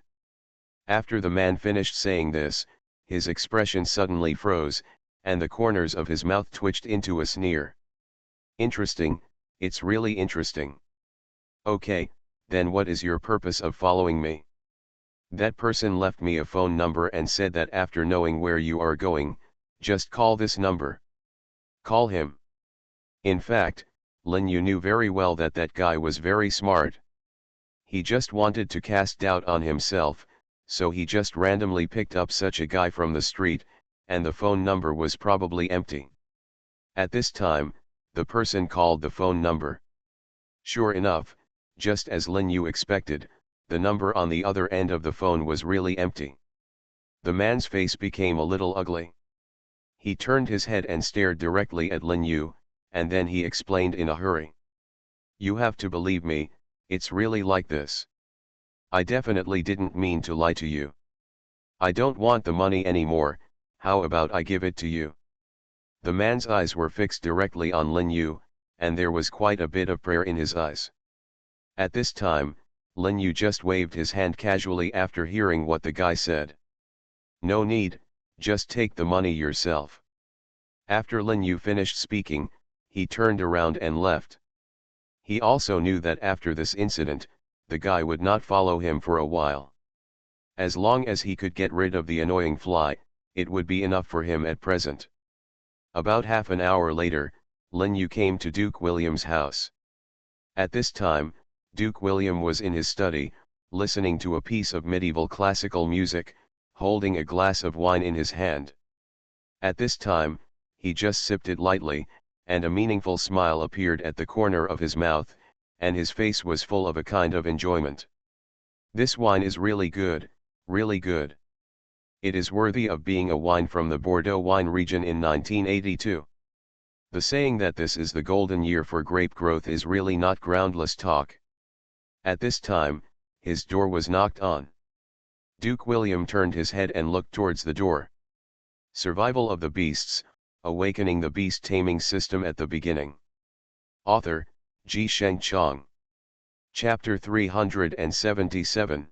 After the man finished saying this, his expression suddenly froze, and the corners of his mouth twitched into a sneer. Interesting, it's really interesting. Okay, then what is your purpose of following me? That person left me a phone number and said that after knowing where you are going, just call this number. Call him. In fact, Lin Yu knew very well that that guy was very smart. He just wanted to cast doubt on himself, so he just randomly picked up such a guy from the street, and the phone number was probably empty. At this time, the person called the phone number. Sure enough, just as Lin Yu expected, the number on the other end of the phone was really empty. The man's face became a little ugly. He turned his head and stared directly at Lin Yu, and then he explained in a hurry. You have to believe me, it's really like this. I definitely didn't mean to lie to you. I don't want the money anymore, how about I give it to you? The man's eyes were fixed directly on Lin Yu, and there was quite a bit of prayer in his eyes. At this time, Lin Yu just waved his hand casually after hearing what the guy said. No need, just take the money yourself. After Lin Yu finished speaking, he turned around and left. He also knew that after this incident, the guy would not follow him for a while. As long as he could get rid of the annoying fly, it would be enough for him at present. About half an hour later, Lin Yu came to Duke William's house. At this time, Duke William was in his study, listening to a piece of medieval classical music, holding a glass of wine in his hand. At this time, he just sipped it lightly, and a meaningful smile appeared at the corner of his mouth, and his face was full of a kind of enjoyment. This wine is really good, really good. It is worthy of being a wine from the Bordeaux wine region in 1982. The saying that this is the golden year for grape growth is really not groundless talk. At this time, his door was knocked on. Duke William turned his head and looked towards the door. Survival of the Beasts, Awakening the Beast Taming System at the Beginning. Author, Ji-Sheng Chang. Chapter 377.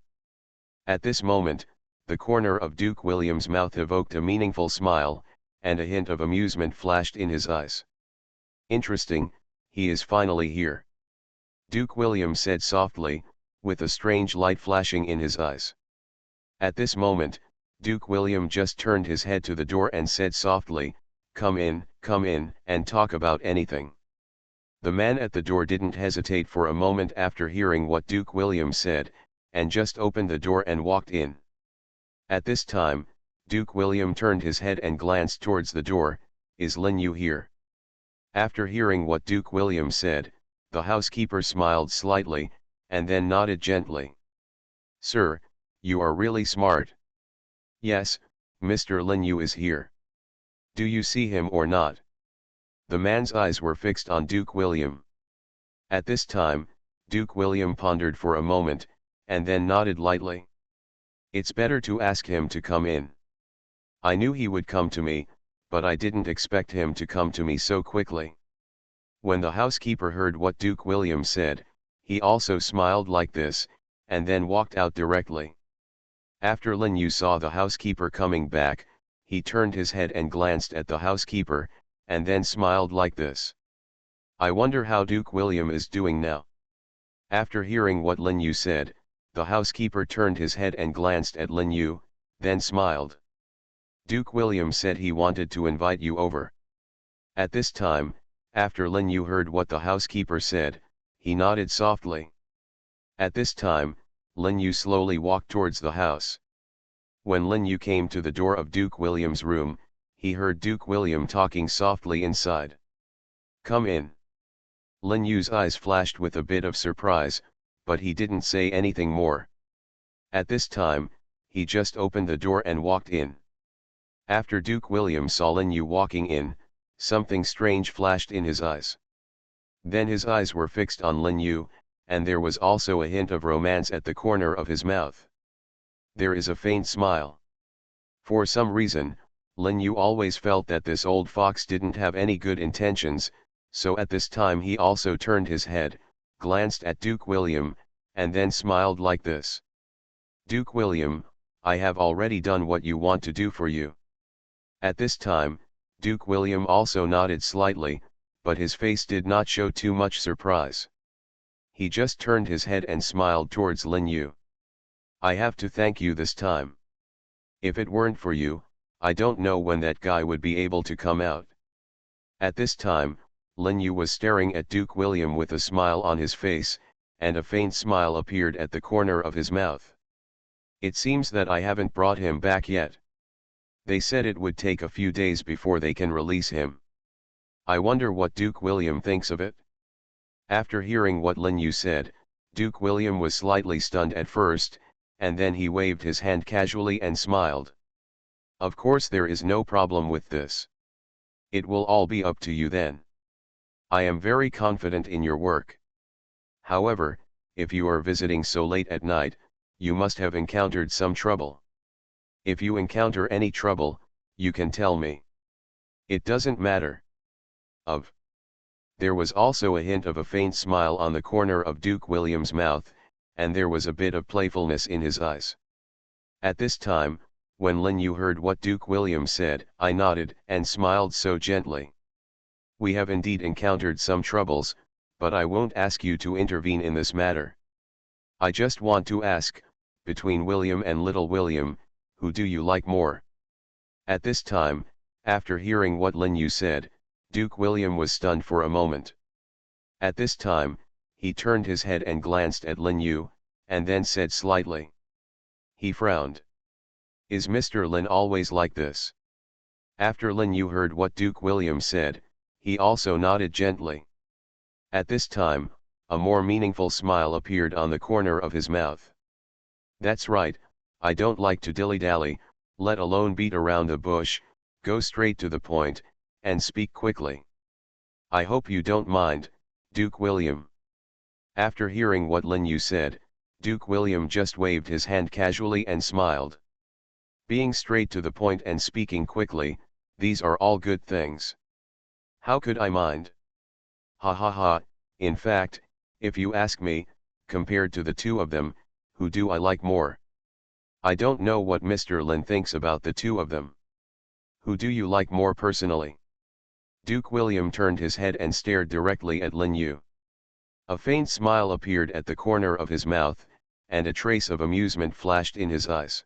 At this moment, the corner of Duke William's mouth evoked a meaningful smile, and a hint of amusement flashed in his eyes. Interesting, he is finally here. Duke William said softly, with a strange light flashing in his eyes. At this moment, Duke William just turned his head to the door and said softly, come in, and talk about anything. The man at the door didn't hesitate for a moment after hearing what Duke William said, and just opened the door and walked in. At this time, Duke William turned his head and glanced towards the door. Is Lin Yu here? After hearing what Duke William said, the housekeeper smiled slightly, and then nodded gently. Sir, you are really smart. Yes, Mr. Lin Yu is here. Do you see him or not? The man's eyes were fixed on Duke William. At this time, Duke William pondered for a moment, and then nodded lightly. It's better to ask him to come in. I knew he would come to me, but I didn't expect him to come to me so quickly. When the housekeeper heard what Duke William said, he also smiled like this, and then walked out directly. After Lin Yu saw the housekeeper coming back, he turned his head and glanced at the housekeeper, and then smiled like this. I wonder how Duke William is doing now. After hearing what Lin Yu said, the housekeeper turned his head and glanced at Lin Yu, then smiled. Duke William said he wanted to invite you over. At this time, after Lin Yu heard what the housekeeper said, he nodded softly. At this time, Lin Yu slowly walked towards the house. When Lin Yu came to the door of Duke William's room, he heard Duke William talking softly inside. Come in. Lin Yu's eyes flashed with a bit of surprise, but he didn't say anything more. At this time, he just opened the door and walked in. After Duke William saw Lin Yu walking in, something strange flashed in his eyes. Then his eyes were fixed on Lin Yu, and there was also a hint of romance at the corner of his mouth. There is a faint smile. For some reason, Lin Yu always felt that this old fox didn't have any good intentions, so at this time he also turned his head, glanced at Duke William, and then smiled like this. Duke William, I have already done what you want to do for you. At this time, Duke William also nodded slightly, but his face did not show too much surprise. He just turned his head and smiled towards Lin Yu. I have to thank you this time. If it weren't for you, I don't know when that guy would be able to come out. At this time, Lin Yu was staring at Duke William with a smile on his face, and a faint smile appeared at the corner of his mouth. It seems that I haven't brought him back yet. They said it would take a few days before they can release him. I wonder what Duke William thinks of it. After hearing what Lin Yu said, Duke William was slightly stunned at first, and then he waved his hand casually and smiled. Of course there is no problem with this. It will all be up to you then. I am very confident in your work. However, if you are visiting so late at night, you must have encountered some trouble. If you encounter any trouble, you can tell me. It doesn't matter. Of. There was also a hint of a faint smile on the corner of Duke William's mouth, and there was a bit of playfulness in his eyes. At this time, when Lin Yu heard what Duke William said, I nodded and smiled so gently. We have indeed encountered some troubles, but I won't ask you to intervene in this matter. I just want to ask, between William and Little William, who do you like more? At this time, after hearing what Lin Yu said, Duke William was stunned for a moment. At this time, he turned his head and glanced at Lin Yu, and then said slightly. He frowned. Is Mr. Lin always like this? After Lin Yu heard what Duke William said, he also nodded gently. At this time, a more meaningful smile appeared on the corner of his mouth. That's right, I don't like to dilly-dally, let alone beat around the bush, go straight to the point, and speak quickly. I hope you don't mind, Duke William. After hearing what Lin Yu said, Duke William just waved his hand casually and smiled. Being straight to the point and speaking quickly, these are all good things. How could I mind? Ha ha ha, in fact, if you ask me, compared to the two of them, who do I like more? I don't know what Mr. Lin thinks about the two of them. Who do you like more personally? Duke William turned his head and stared directly at Lin Yu. A faint smile appeared at the corner of his mouth, and a trace of amusement flashed in his eyes.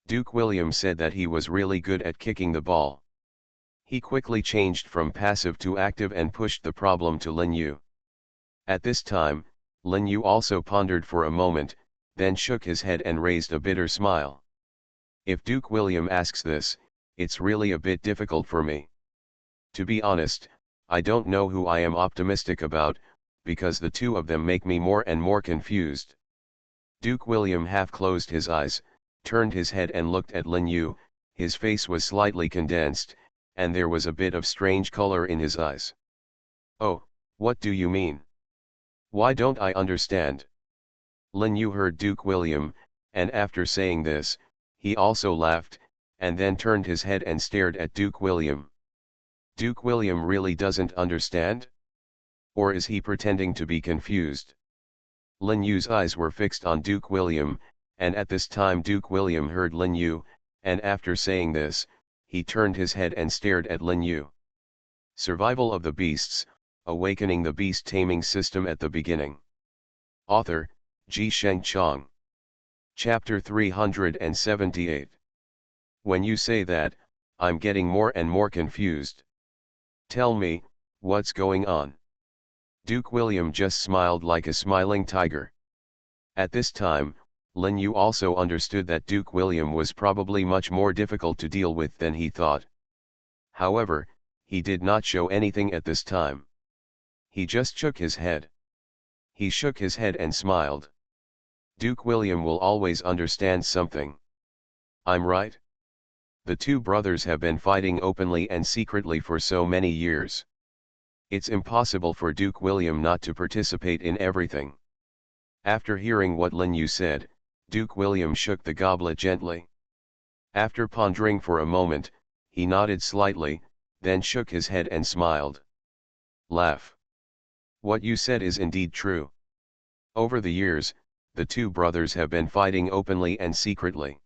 Duke William said that he was really good at kicking the ball. He quickly changed from passive to active and pushed the problem to Lin Yu. At this time, Lin Yu also pondered for a moment, then shook his head and raised a bitter smile. If Duke William asks this, it's really a bit difficult for me. To be honest, I don't know who I am optimistic about, because the two of them make me more and more confused. Duke William half closed his eyes, turned his head and looked at Lin Yu. His face was slightly condensed, and there was a bit of strange color in his eyes. Oh, what do you mean? Why don't I understand? Lin Yu heard Duke William, and after saying this, he also laughed, and then turned his head and stared at Duke William. Duke William really doesn't understand? Or is he pretending to be confused? Lin Yu's eyes were fixed on Duke William, and at this time Duke William heard Lin Yu, and after saying this, he turned his head and stared at Lin Yu. Survival of the Beasts, Awakening the Beast Taming System at the Beginning. Author, Ji-Sheng Chang. Chapter 378. When you say that, I'm getting more and more confused. Tell me, what's going on? Duke William just smiled like a smiling tiger. At this time, Lin Yu also understood that Duke William was probably much more difficult to deal with than he thought. However, he did not show anything at this time. He just shook his head. He shook his head and smiled. Duke William will always understand something. I'm right? The two brothers have been fighting openly and secretly for so many years. It's impossible for Duke William not to participate in everything. After hearing what Lin Yu said, Duke William shook the goblet gently. After pondering for a moment, he nodded slightly, then shook his head and smiled. Laugh. What you said is indeed true. Over the years, the two brothers have been fighting openly and secretly.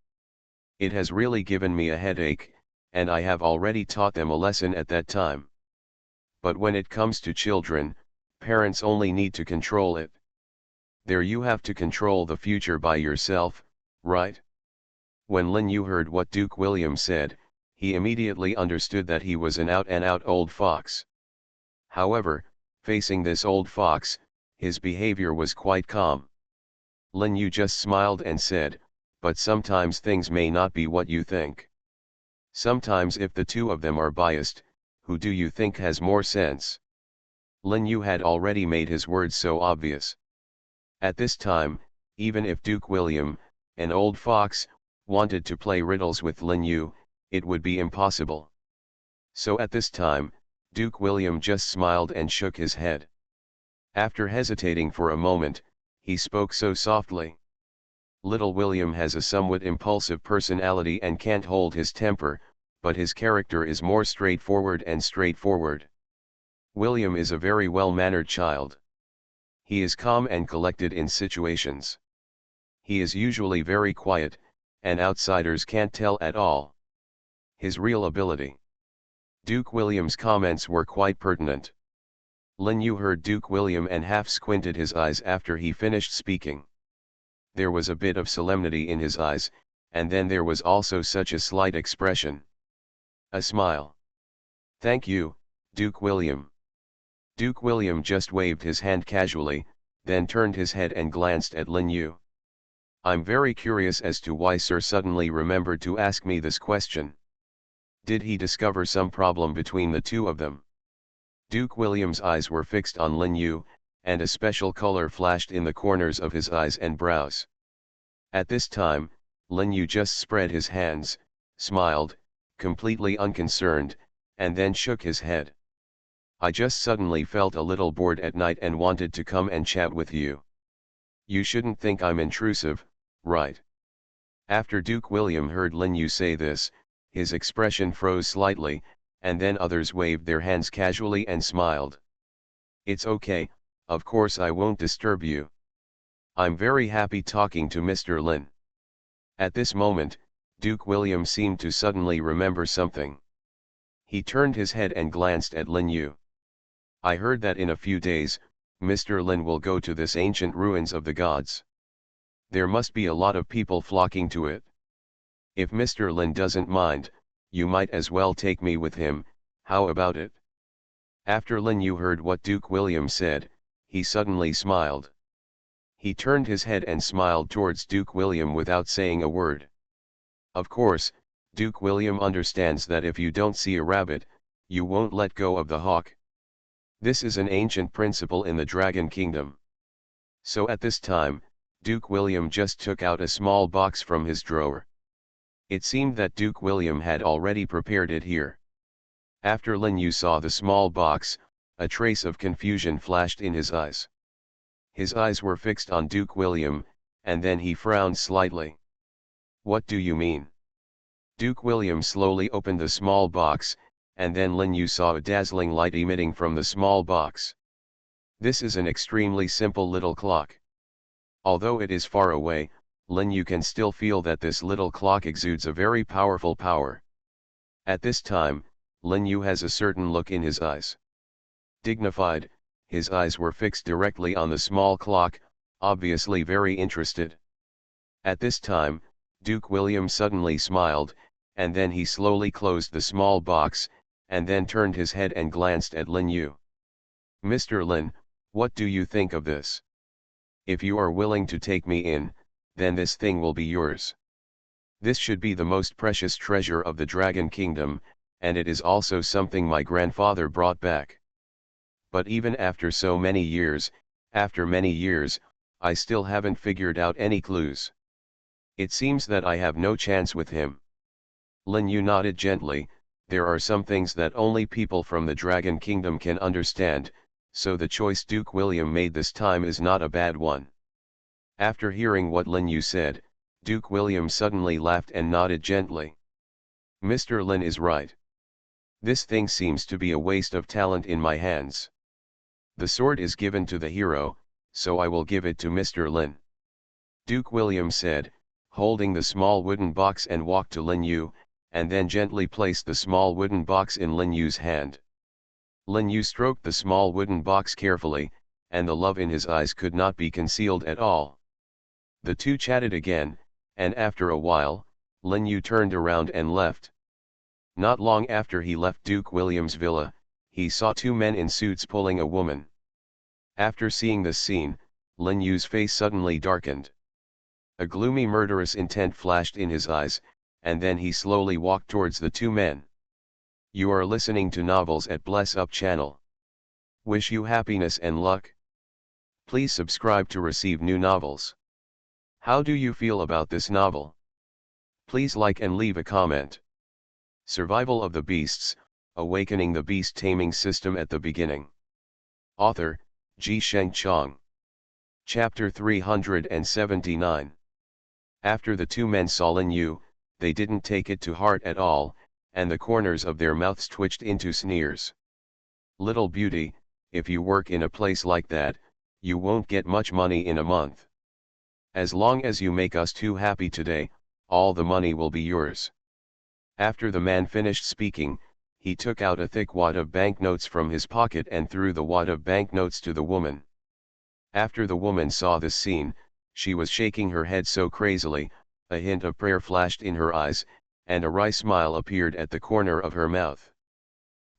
It has really given me a headache, and I have already taught them a lesson at that time. But when it comes to children, parents only need to control it. There you have to control the future by yourself, right? When Lin Yu heard what Duke William said, he immediately understood that he was an out-and-out old fox. However, facing this old fox, his behavior was quite calm. Lin Yu just smiled and said, but sometimes things may not be what you think. Sometimes if the two of them are biased, who do you think has more sense? Lin Yu had already made his words so obvious. At this time, even if Duke William, an old fox, wanted to play riddles with Lin Yu, it would be impossible. So at this time, Duke William just smiled and shook his head. After hesitating for a moment, he spoke so softly. Little William has a somewhat impulsive personality and can't hold his temper, but his character is more straightforward and straightforward. William is a very well-mannered child. He is calm and collected in situations. He is usually very quiet, and outsiders can't tell at all his real ability. Duke William's comments were quite pertinent. Lin Yu heard Duke William and half squinted his eyes after he finished speaking. There was a bit of solemnity in his eyes, and then there was also such a slight expression. A smile. "Thank you, Duke William." Duke William just waved his hand casually, then turned his head and glanced at Lin Yu. "I'm very curious as to why Sir suddenly remembered to ask me this question. Did he discover some problem between the two of them?" Duke William's eyes were fixed on Lin Yu, and a special color flashed in the corners of his eyes and brows. At this time, Lin Yu just spread his hands, smiled, completely unconcerned, and then shook his head. "I just suddenly felt a little bored at night and wanted to come and chat with you. You shouldn't think I'm intrusive, right?" After Duke William heard Lin Yu say this, his expression froze slightly, and then others waved their hands casually and smiled. "It's okay, of course I won't disturb you. I'm very happy talking to Mr. Lin." At this moment, Duke William seemed to suddenly remember something. He turned his head and glanced at Lin Yu. "I heard that in a few days, Mr. Lin will go to this ancient ruins of the gods. There must be a lot of people flocking to it. If Mr. Lin doesn't mind, you might as well take me with him, how about it?" After Lin Yu heard what Duke William said, he suddenly smiled. He turned his head and smiled towards Duke William without saying a word. Of course, Duke William understands that if you don't see a rabbit, you won't let go of the hawk. This is an ancient principle in the Dragon Kingdom. So at this time, Duke William just took out a small box from his drawer. It seemed that Duke William had already prepared it here. After Lin Yu saw the small box, a trace of confusion flashed in his eyes. His eyes were fixed on Duke William, and then he frowned slightly. "What do you mean?" Duke William slowly opened the small box, and then Lin Yu saw a dazzling light emitting from the small box. This is an extremely simple little clock. Although it is far away, Lin Yu can still feel that this little clock exudes a very powerful power. At this time, Lin Yu has a certain look in his eyes. Dignified, his eyes were fixed directly on the small clock, obviously very interested. At this time, Duke William suddenly smiled, and then he slowly closed the small box, and then turned his head and glanced at Lin Yu. "Mr. Lin, what do you think of this? If you are willing to take me in, then this thing will be yours. This should be the most precious treasure of the Dragon Kingdom, and it is also something my grandfather brought back. But even after so many years, after many years, I still haven't figured out any clues. It seems that I have no chance with him." Lin Yu nodded gently. There are some things that only people from the Dragon Kingdom can understand, so the choice Duke William made this time is not a bad one. After hearing what Lin Yu said, Duke William suddenly laughed and nodded gently. "Mr. Lin is right. This thing seems to be a waste of talent in my hands. The sword is given to the hero, so I will give it to Mr. Lin," Duke William said, holding the small wooden box, and walked to Lin Yu, and then gently placed the small wooden box in Lin Yu's hand. Lin Yu stroked the small wooden box carefully, and the love in his eyes could not be concealed at all. The two chatted again, and after a while, Lin Yu turned around and left. Not long after he left Duke William's villa, he saw two men in suits pulling a woman. After seeing this scene, Lin Yu's face suddenly darkened. A gloomy murderous intent flashed in his eyes, and then he slowly walked towards the two men. You are listening to Novels at Bless Up channel. Wish you happiness and luck. Please subscribe to receive new novels. How do you feel about this novel? Please like and leave a comment. Survival of the Beasts, Awakening the Beast Taming System at the Beginning. Author, Ji Sheng Chong. Chapter 379. After the two men saw Lin Yu, they didn't take it to heart at all, and the corners of their mouths twitched into sneers. Little beauty, if you work in a place like that, you won't get much money in a month. As long as you make us too happy today, all the money will be yours. After the man finished speaking, he took out a thick wad of banknotes from his pocket and threw the wad of banknotes to the woman. After the woman saw this scene, she was shaking her head so crazily, a hint of prayer flashed in her eyes, and a wry smile appeared at the corner of her mouth.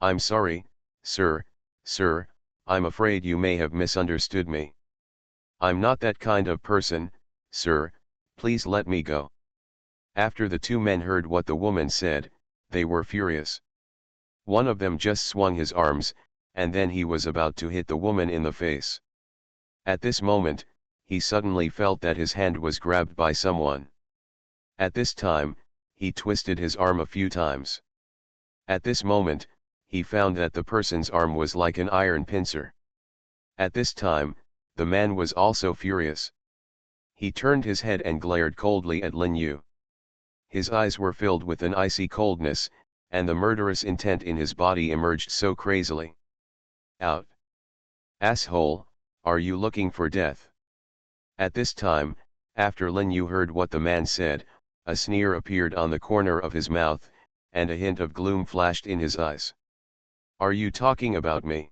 "I'm sorry, sir, I'm afraid you may have misunderstood me. I'm not that kind of person, sir, please let me go." After the two men heard what the woman said, they were furious. One of them just swung his arms, and then he was about to hit the woman in the face. At this moment, he suddenly felt that his hand was grabbed by someone. At this time, he twisted his arm a few times. At this moment, he found that the person's arm was like an iron pincer. At this time, the man was also furious. He turned his head and glared coldly at Lin Yu. His eyes were filled with an icy coldness, and the murderous intent in his body emerged so crazily. "Out! Asshole, are you looking for death?" At this time, after Lin Yu heard what the man said, a sneer appeared on the corner of his mouth, and a hint of gloom flashed in his eyes. "Are you talking about me?"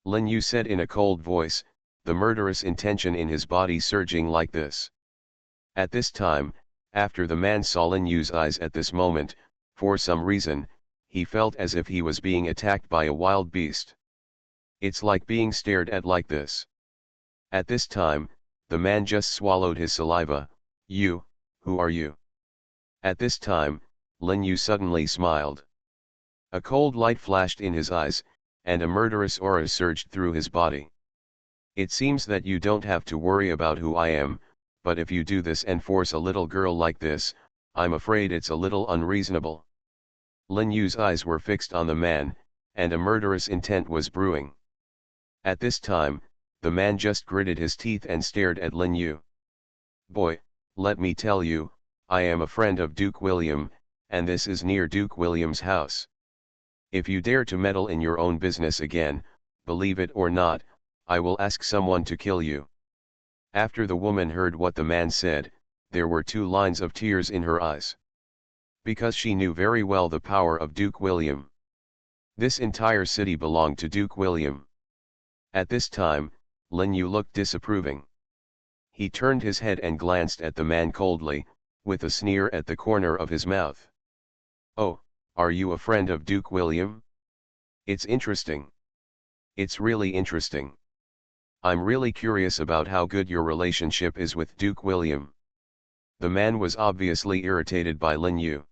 Lin Yu said in a cold voice, the murderous intention in his body surging like this. At this time, after the man saw Lin Yu's eyes at this moment, for some reason, he felt as if he was being attacked by a wild beast. It's like being stared at like this. At this time, the man just swallowed his saliva. "You, who are you?" At this time, Lin Yu suddenly smiled. A cold light flashed in his eyes, and a murderous aura surged through his body. "It seems that you don't have to worry about who I am, but if you do this and force a little girl like this, I'm afraid it's a little unreasonable." Lin Yu's eyes were fixed on the man, and a murderous intent was brewing. At this time, the man just gritted his teeth and stared at Lin Yu. "Boy, let me tell you, I am a friend of Duke William, and this is near Duke William's house. If you dare to meddle in your own business again, believe it or not, I will ask someone to kill you." After the woman heard what the man said, there were 2 lines of tears in her eyes. Because she knew very well the power of Duke William. This entire city belonged to Duke William. At this time, Lin Yu looked disapproving. He turned his head and glanced at the man coldly, with a sneer at the corner of his mouth. "Oh, are you a friend of Duke William? It's interesting. It's really interesting. I'm really curious about how good your relationship is with Duke William." The man was obviously irritated by Lin Yu.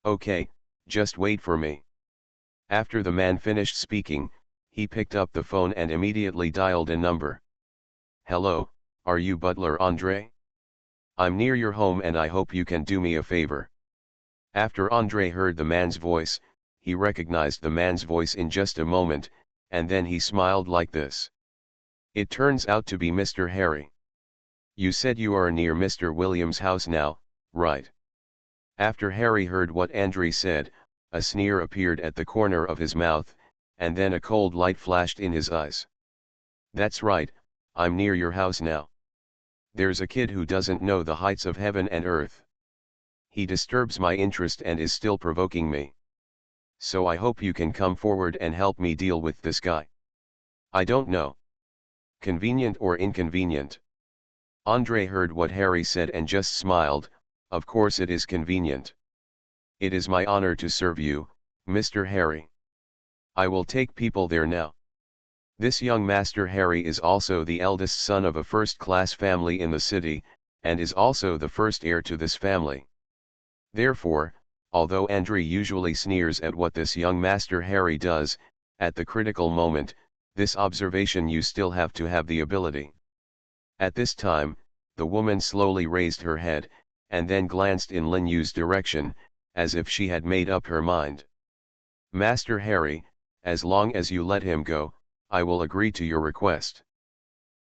"Okay, just wait for me." After the man finished speaking, he picked up the phone and immediately dialed a number. "Hello, are you Butler Andre? I'm near your home and I hope you can do me a favor." After Andre heard the man's voice, he recognized the man's voice in just a moment, and then he smiled like this. "It turns out to be Mr. Harry. You said you are near Mr. Williams' house now, right?" After Harry heard what Andre said, a sneer appeared at the corner of his mouth, and then a cold light flashed in his eyes. "That's right, I'm near your house now. There's a kid who doesn't know the heights of heaven and earth. He disturbs my interest and is still provoking me. So I hope you can come forward and help me deal with this guy. I don't know. Convenient or inconvenient?" Andre heard what Harry said and just smiled. "Of course it is convenient. It is my honor to serve you, Mr. Harry. I will take people there now." This young Master Harry is also the eldest son of a first-class family in the city, and is also the first heir to this family. Therefore, although Andre usually sneers at what this young Master Harry does, at the critical moment, this observation you still have to have the ability. At this time, the woman slowly raised her head, and then glanced in Lin Yu's direction, as if she had made up her mind. Master Harry, as long as you let him go, I will agree to your request.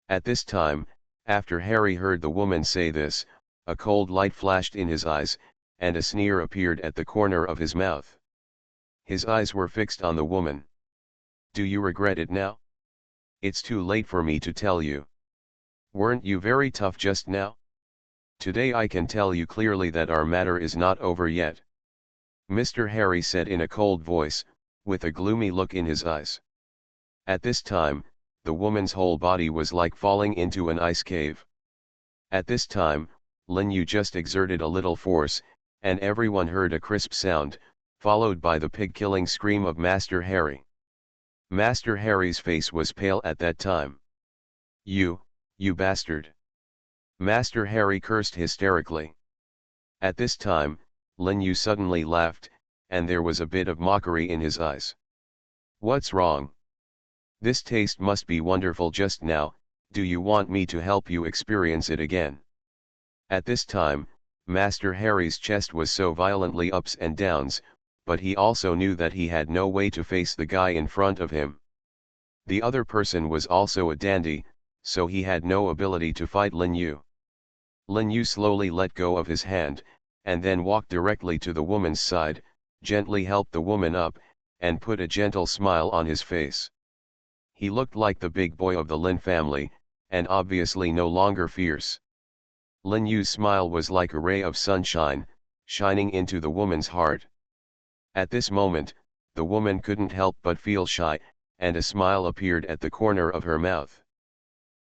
At this time, after Harry heard the woman say this, a cold light flashed in his eyes, and a sneer appeared at the corner of his mouth. His eyes were fixed on the woman. Do you regret it now? It's too late for me to tell you. Weren't you very tough just now? Today I can tell you clearly that our matter is not over yet. Mr. Harry said in a cold voice, with a gloomy look in his eyes. At this time, the woman's whole body was like falling into an ice cave. At this time, Lin Yu just exerted a little force, and everyone heard a crisp sound, followed by the pig-killing scream of Master Harry. Master Harry's face was pale at that time. You bastard! Master Harry cursed hysterically. At this time, Lin Yu suddenly laughed, and there was a bit of mockery in his eyes. What's wrong? This taste must be wonderful just now, do you want me to help you experience it again? At this time, Master Harry's chest was so violently ups and downs, but he also knew that he had no way to face the guy in front of him. The other person was also a dandy, so he had no ability to fight Lin Yu. Lin Yu slowly let go of his hand, and then walked directly to the woman's side, gently helped the woman up, and put a gentle smile on his face. He looked like the big boy of the Lin family, and obviously no longer fierce. Lin Yu's smile was like a ray of sunshine, shining into the woman's heart. At this moment, the woman couldn't help but feel shy, and a smile appeared at the corner of her mouth.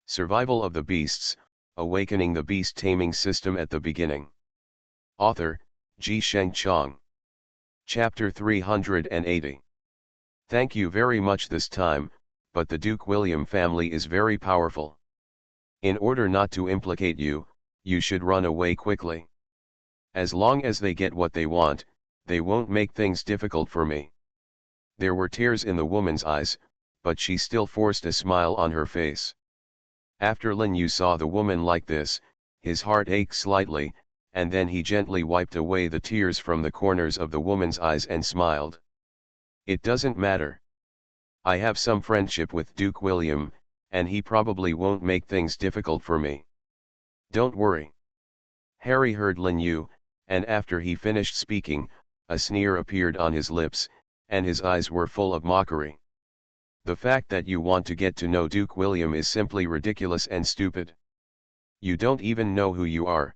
Survival of the Beasts, Awakening the Beast Taming System at the Beginning. Author, Ji Sheng Chong. Chapter 380. Thank you very much this time, but the Duke William family is very powerful. In order not to implicate you, you should run away quickly. As long as they get what they want, they won't make things difficult for me. There were tears in the woman's eyes, but she still forced a smile on her face. After Lin Yu saw the woman like this, his heart ached slightly, and then he gently wiped away the tears from the corners of the woman's eyes and smiled. It doesn't matter. I have some friendship with Duke William, and he probably won't make things difficult for me. Don't worry. Harry heard Lin Yu, and after he finished speaking, a sneer appeared on his lips, and his eyes were full of mockery. The fact that you want to get to know Duke William is simply ridiculous and stupid. You don't even know who you are.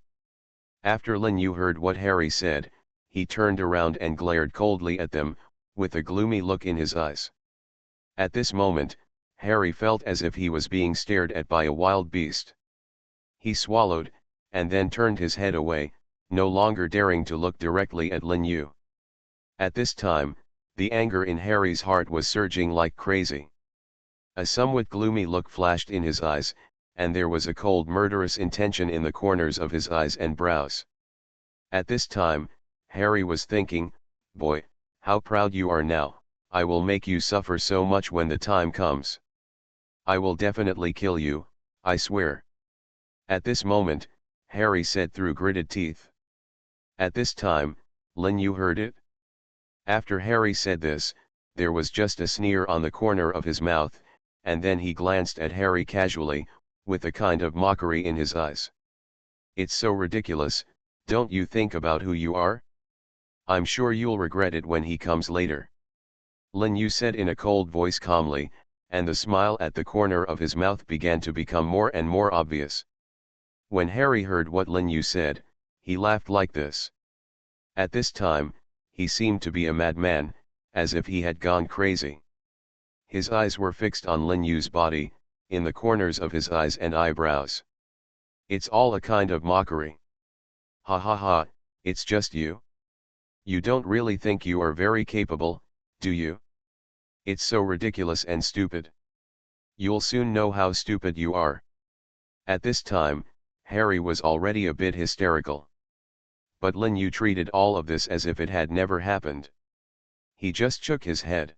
After Lin Yu heard what Harry said, he turned around and glared coldly at them, with a gloomy look in his eyes. At this moment, Harry felt as if he was being stared at by a wild beast. He swallowed, and then turned his head away, no longer daring to look directly at Lin Yu. At this time, the anger in Harry's heart was surging like crazy. A somewhat gloomy look flashed in his eyes, and there was a cold murderous intention in the corners of his eyes and brows. At this time, Harry was thinking, boy, how proud you are now, I will make you suffer so much when the time comes. I will definitely kill you, I swear. At this moment, Harry said through gritted teeth. At this time, Lin Yu heard it. After Harry said this, there was just a sneer on the corner of his mouth, and then he glanced at Harry casually, with a kind of mockery in his eyes. It's so ridiculous, don't you think about who you are? I'm sure you'll regret it when he comes later. Lin Yu said in a cold voice calmly, and the smile at the corner of his mouth began to become more and more obvious. When Harry heard what Lin Yu said, he laughed like this. At this time, he seemed to be a madman, as if he had gone crazy. His eyes were fixed on Lin Yu's body, in the corners of his eyes and eyebrows. It's all a kind of mockery. Ha ha ha, it's just you? You don't really think you are very capable, do you? It's so ridiculous and stupid. You'll soon know how stupid you are. At this time, Harry was already a bit hysterical. But Lin Yu treated all of this as if it had never happened. He just shook his head.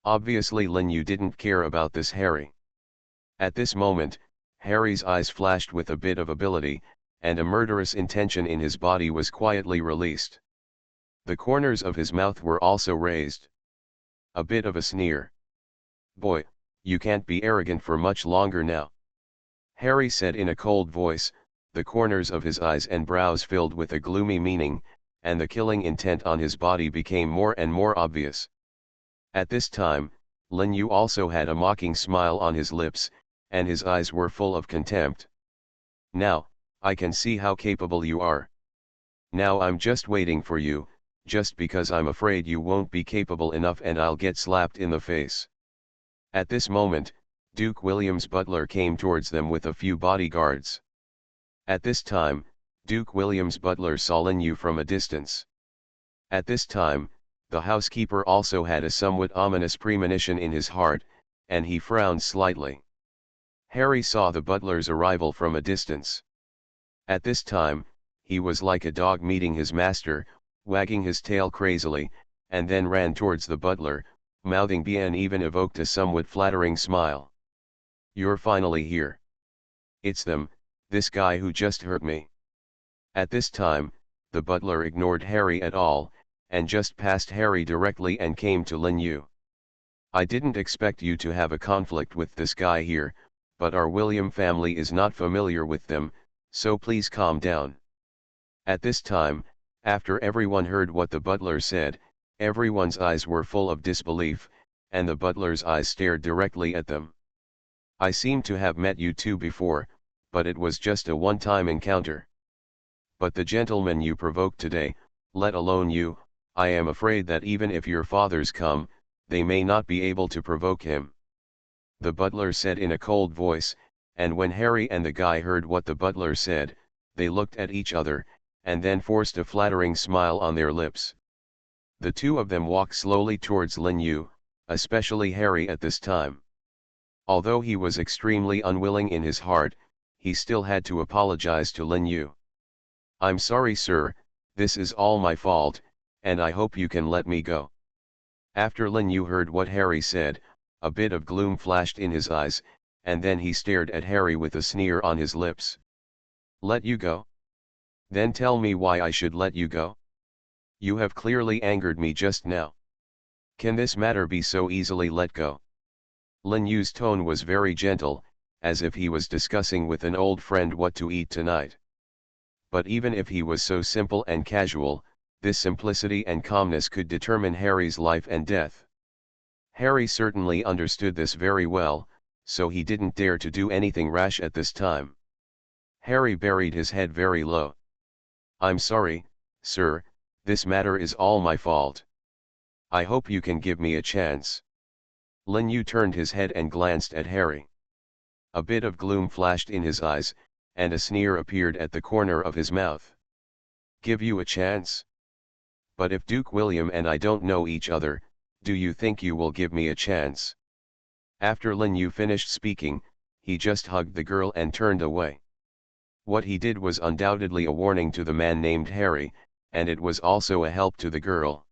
Obviously Lin Yu didn't care about this Harry. At this moment, Harry's eyes flashed with a bit of ability, and a murderous intention in his body was quietly released. The corners of his mouth were also raised. a bit of a sneer. "Boy, you can't be arrogant for much longer now," Harry said in a cold voice, the corners of his eyes and brows filled with a gloomy meaning, and the killing intent on his body became more and more obvious. At this time, Lin Yu also had a mocking smile on his lips, and his eyes were full of contempt. "Now, I can see how capable you are. Now I'm just waiting for you, just because I'm afraid you won't be capable enough and I'll get slapped in the face." At this moment, Duke William's butler came towards them with a few bodyguards. At this time, Duke William's butler saw Lin Yu from a distance. At this time, the housekeeper also had a somewhat ominous premonition in his heart, and he frowned slightly. Harry saw the butler's arrival from a distance. At this time, he was like a dog meeting his master, wagging his tail crazily, and then ran towards the butler, mouthing "Bien," and even evoked a somewhat flattering smile. "You're finally here. It's them, this guy who just hurt me." At this time, the butler ignored Harry at all, and just passed Harry directly and came to Lin Yu. "I didn't expect you to have a conflict with this guy here, but our William family is not familiar with them, so please calm down." At this time, after everyone heard what the butler said, everyone's eyes were full of disbelief, and the butler's eyes stared directly at them. "I seem to have met you two before, but it was just a one-time encounter. But the gentleman you provoked today, let alone you, I am afraid that even if your fathers come, they may not be able to provoke him," the butler said in a cold voice, and when Harry and the guy heard what the butler said, they looked at each other, and then forced a flattering smile on their lips. The two of them walked slowly towards Lin Yu, especially Harry at this time. Although he was extremely unwilling in his heart, he still had to apologize to Lin Yu. "I'm sorry, sir, this is all my fault, and I hope you can let me go." After Lin Yu heard what Harry said, a bit of gloom flashed in his eyes, and then he stared at Harry with a sneer on his lips. "Let you go? Then tell me why I should let you go? You have clearly angered me just now. Can this matter be so easily let go?" Lin Yu's tone was very gentle, as if he was discussing with an old friend what to eat tonight. But even if he was so simple and casual, this simplicity and calmness could determine Harry's life and death. Harry certainly understood this very well, so he didn't dare to do anything rash at this time. Harry buried his head very low. "I'm sorry, sir, this matter is all my fault. I hope you can give me a chance." Lin Yu turned his head and glanced at Harry. A bit of gloom flashed in his eyes, and a sneer appeared at the corner of his mouth. "Give you a chance? But if Duke William and I don't know each other, do you think you will give me a chance?" After Lin Yu finished speaking, he just hugged the girl and turned away. What he did was undoubtedly a warning to the man named Harry, and it was also a help to the girl.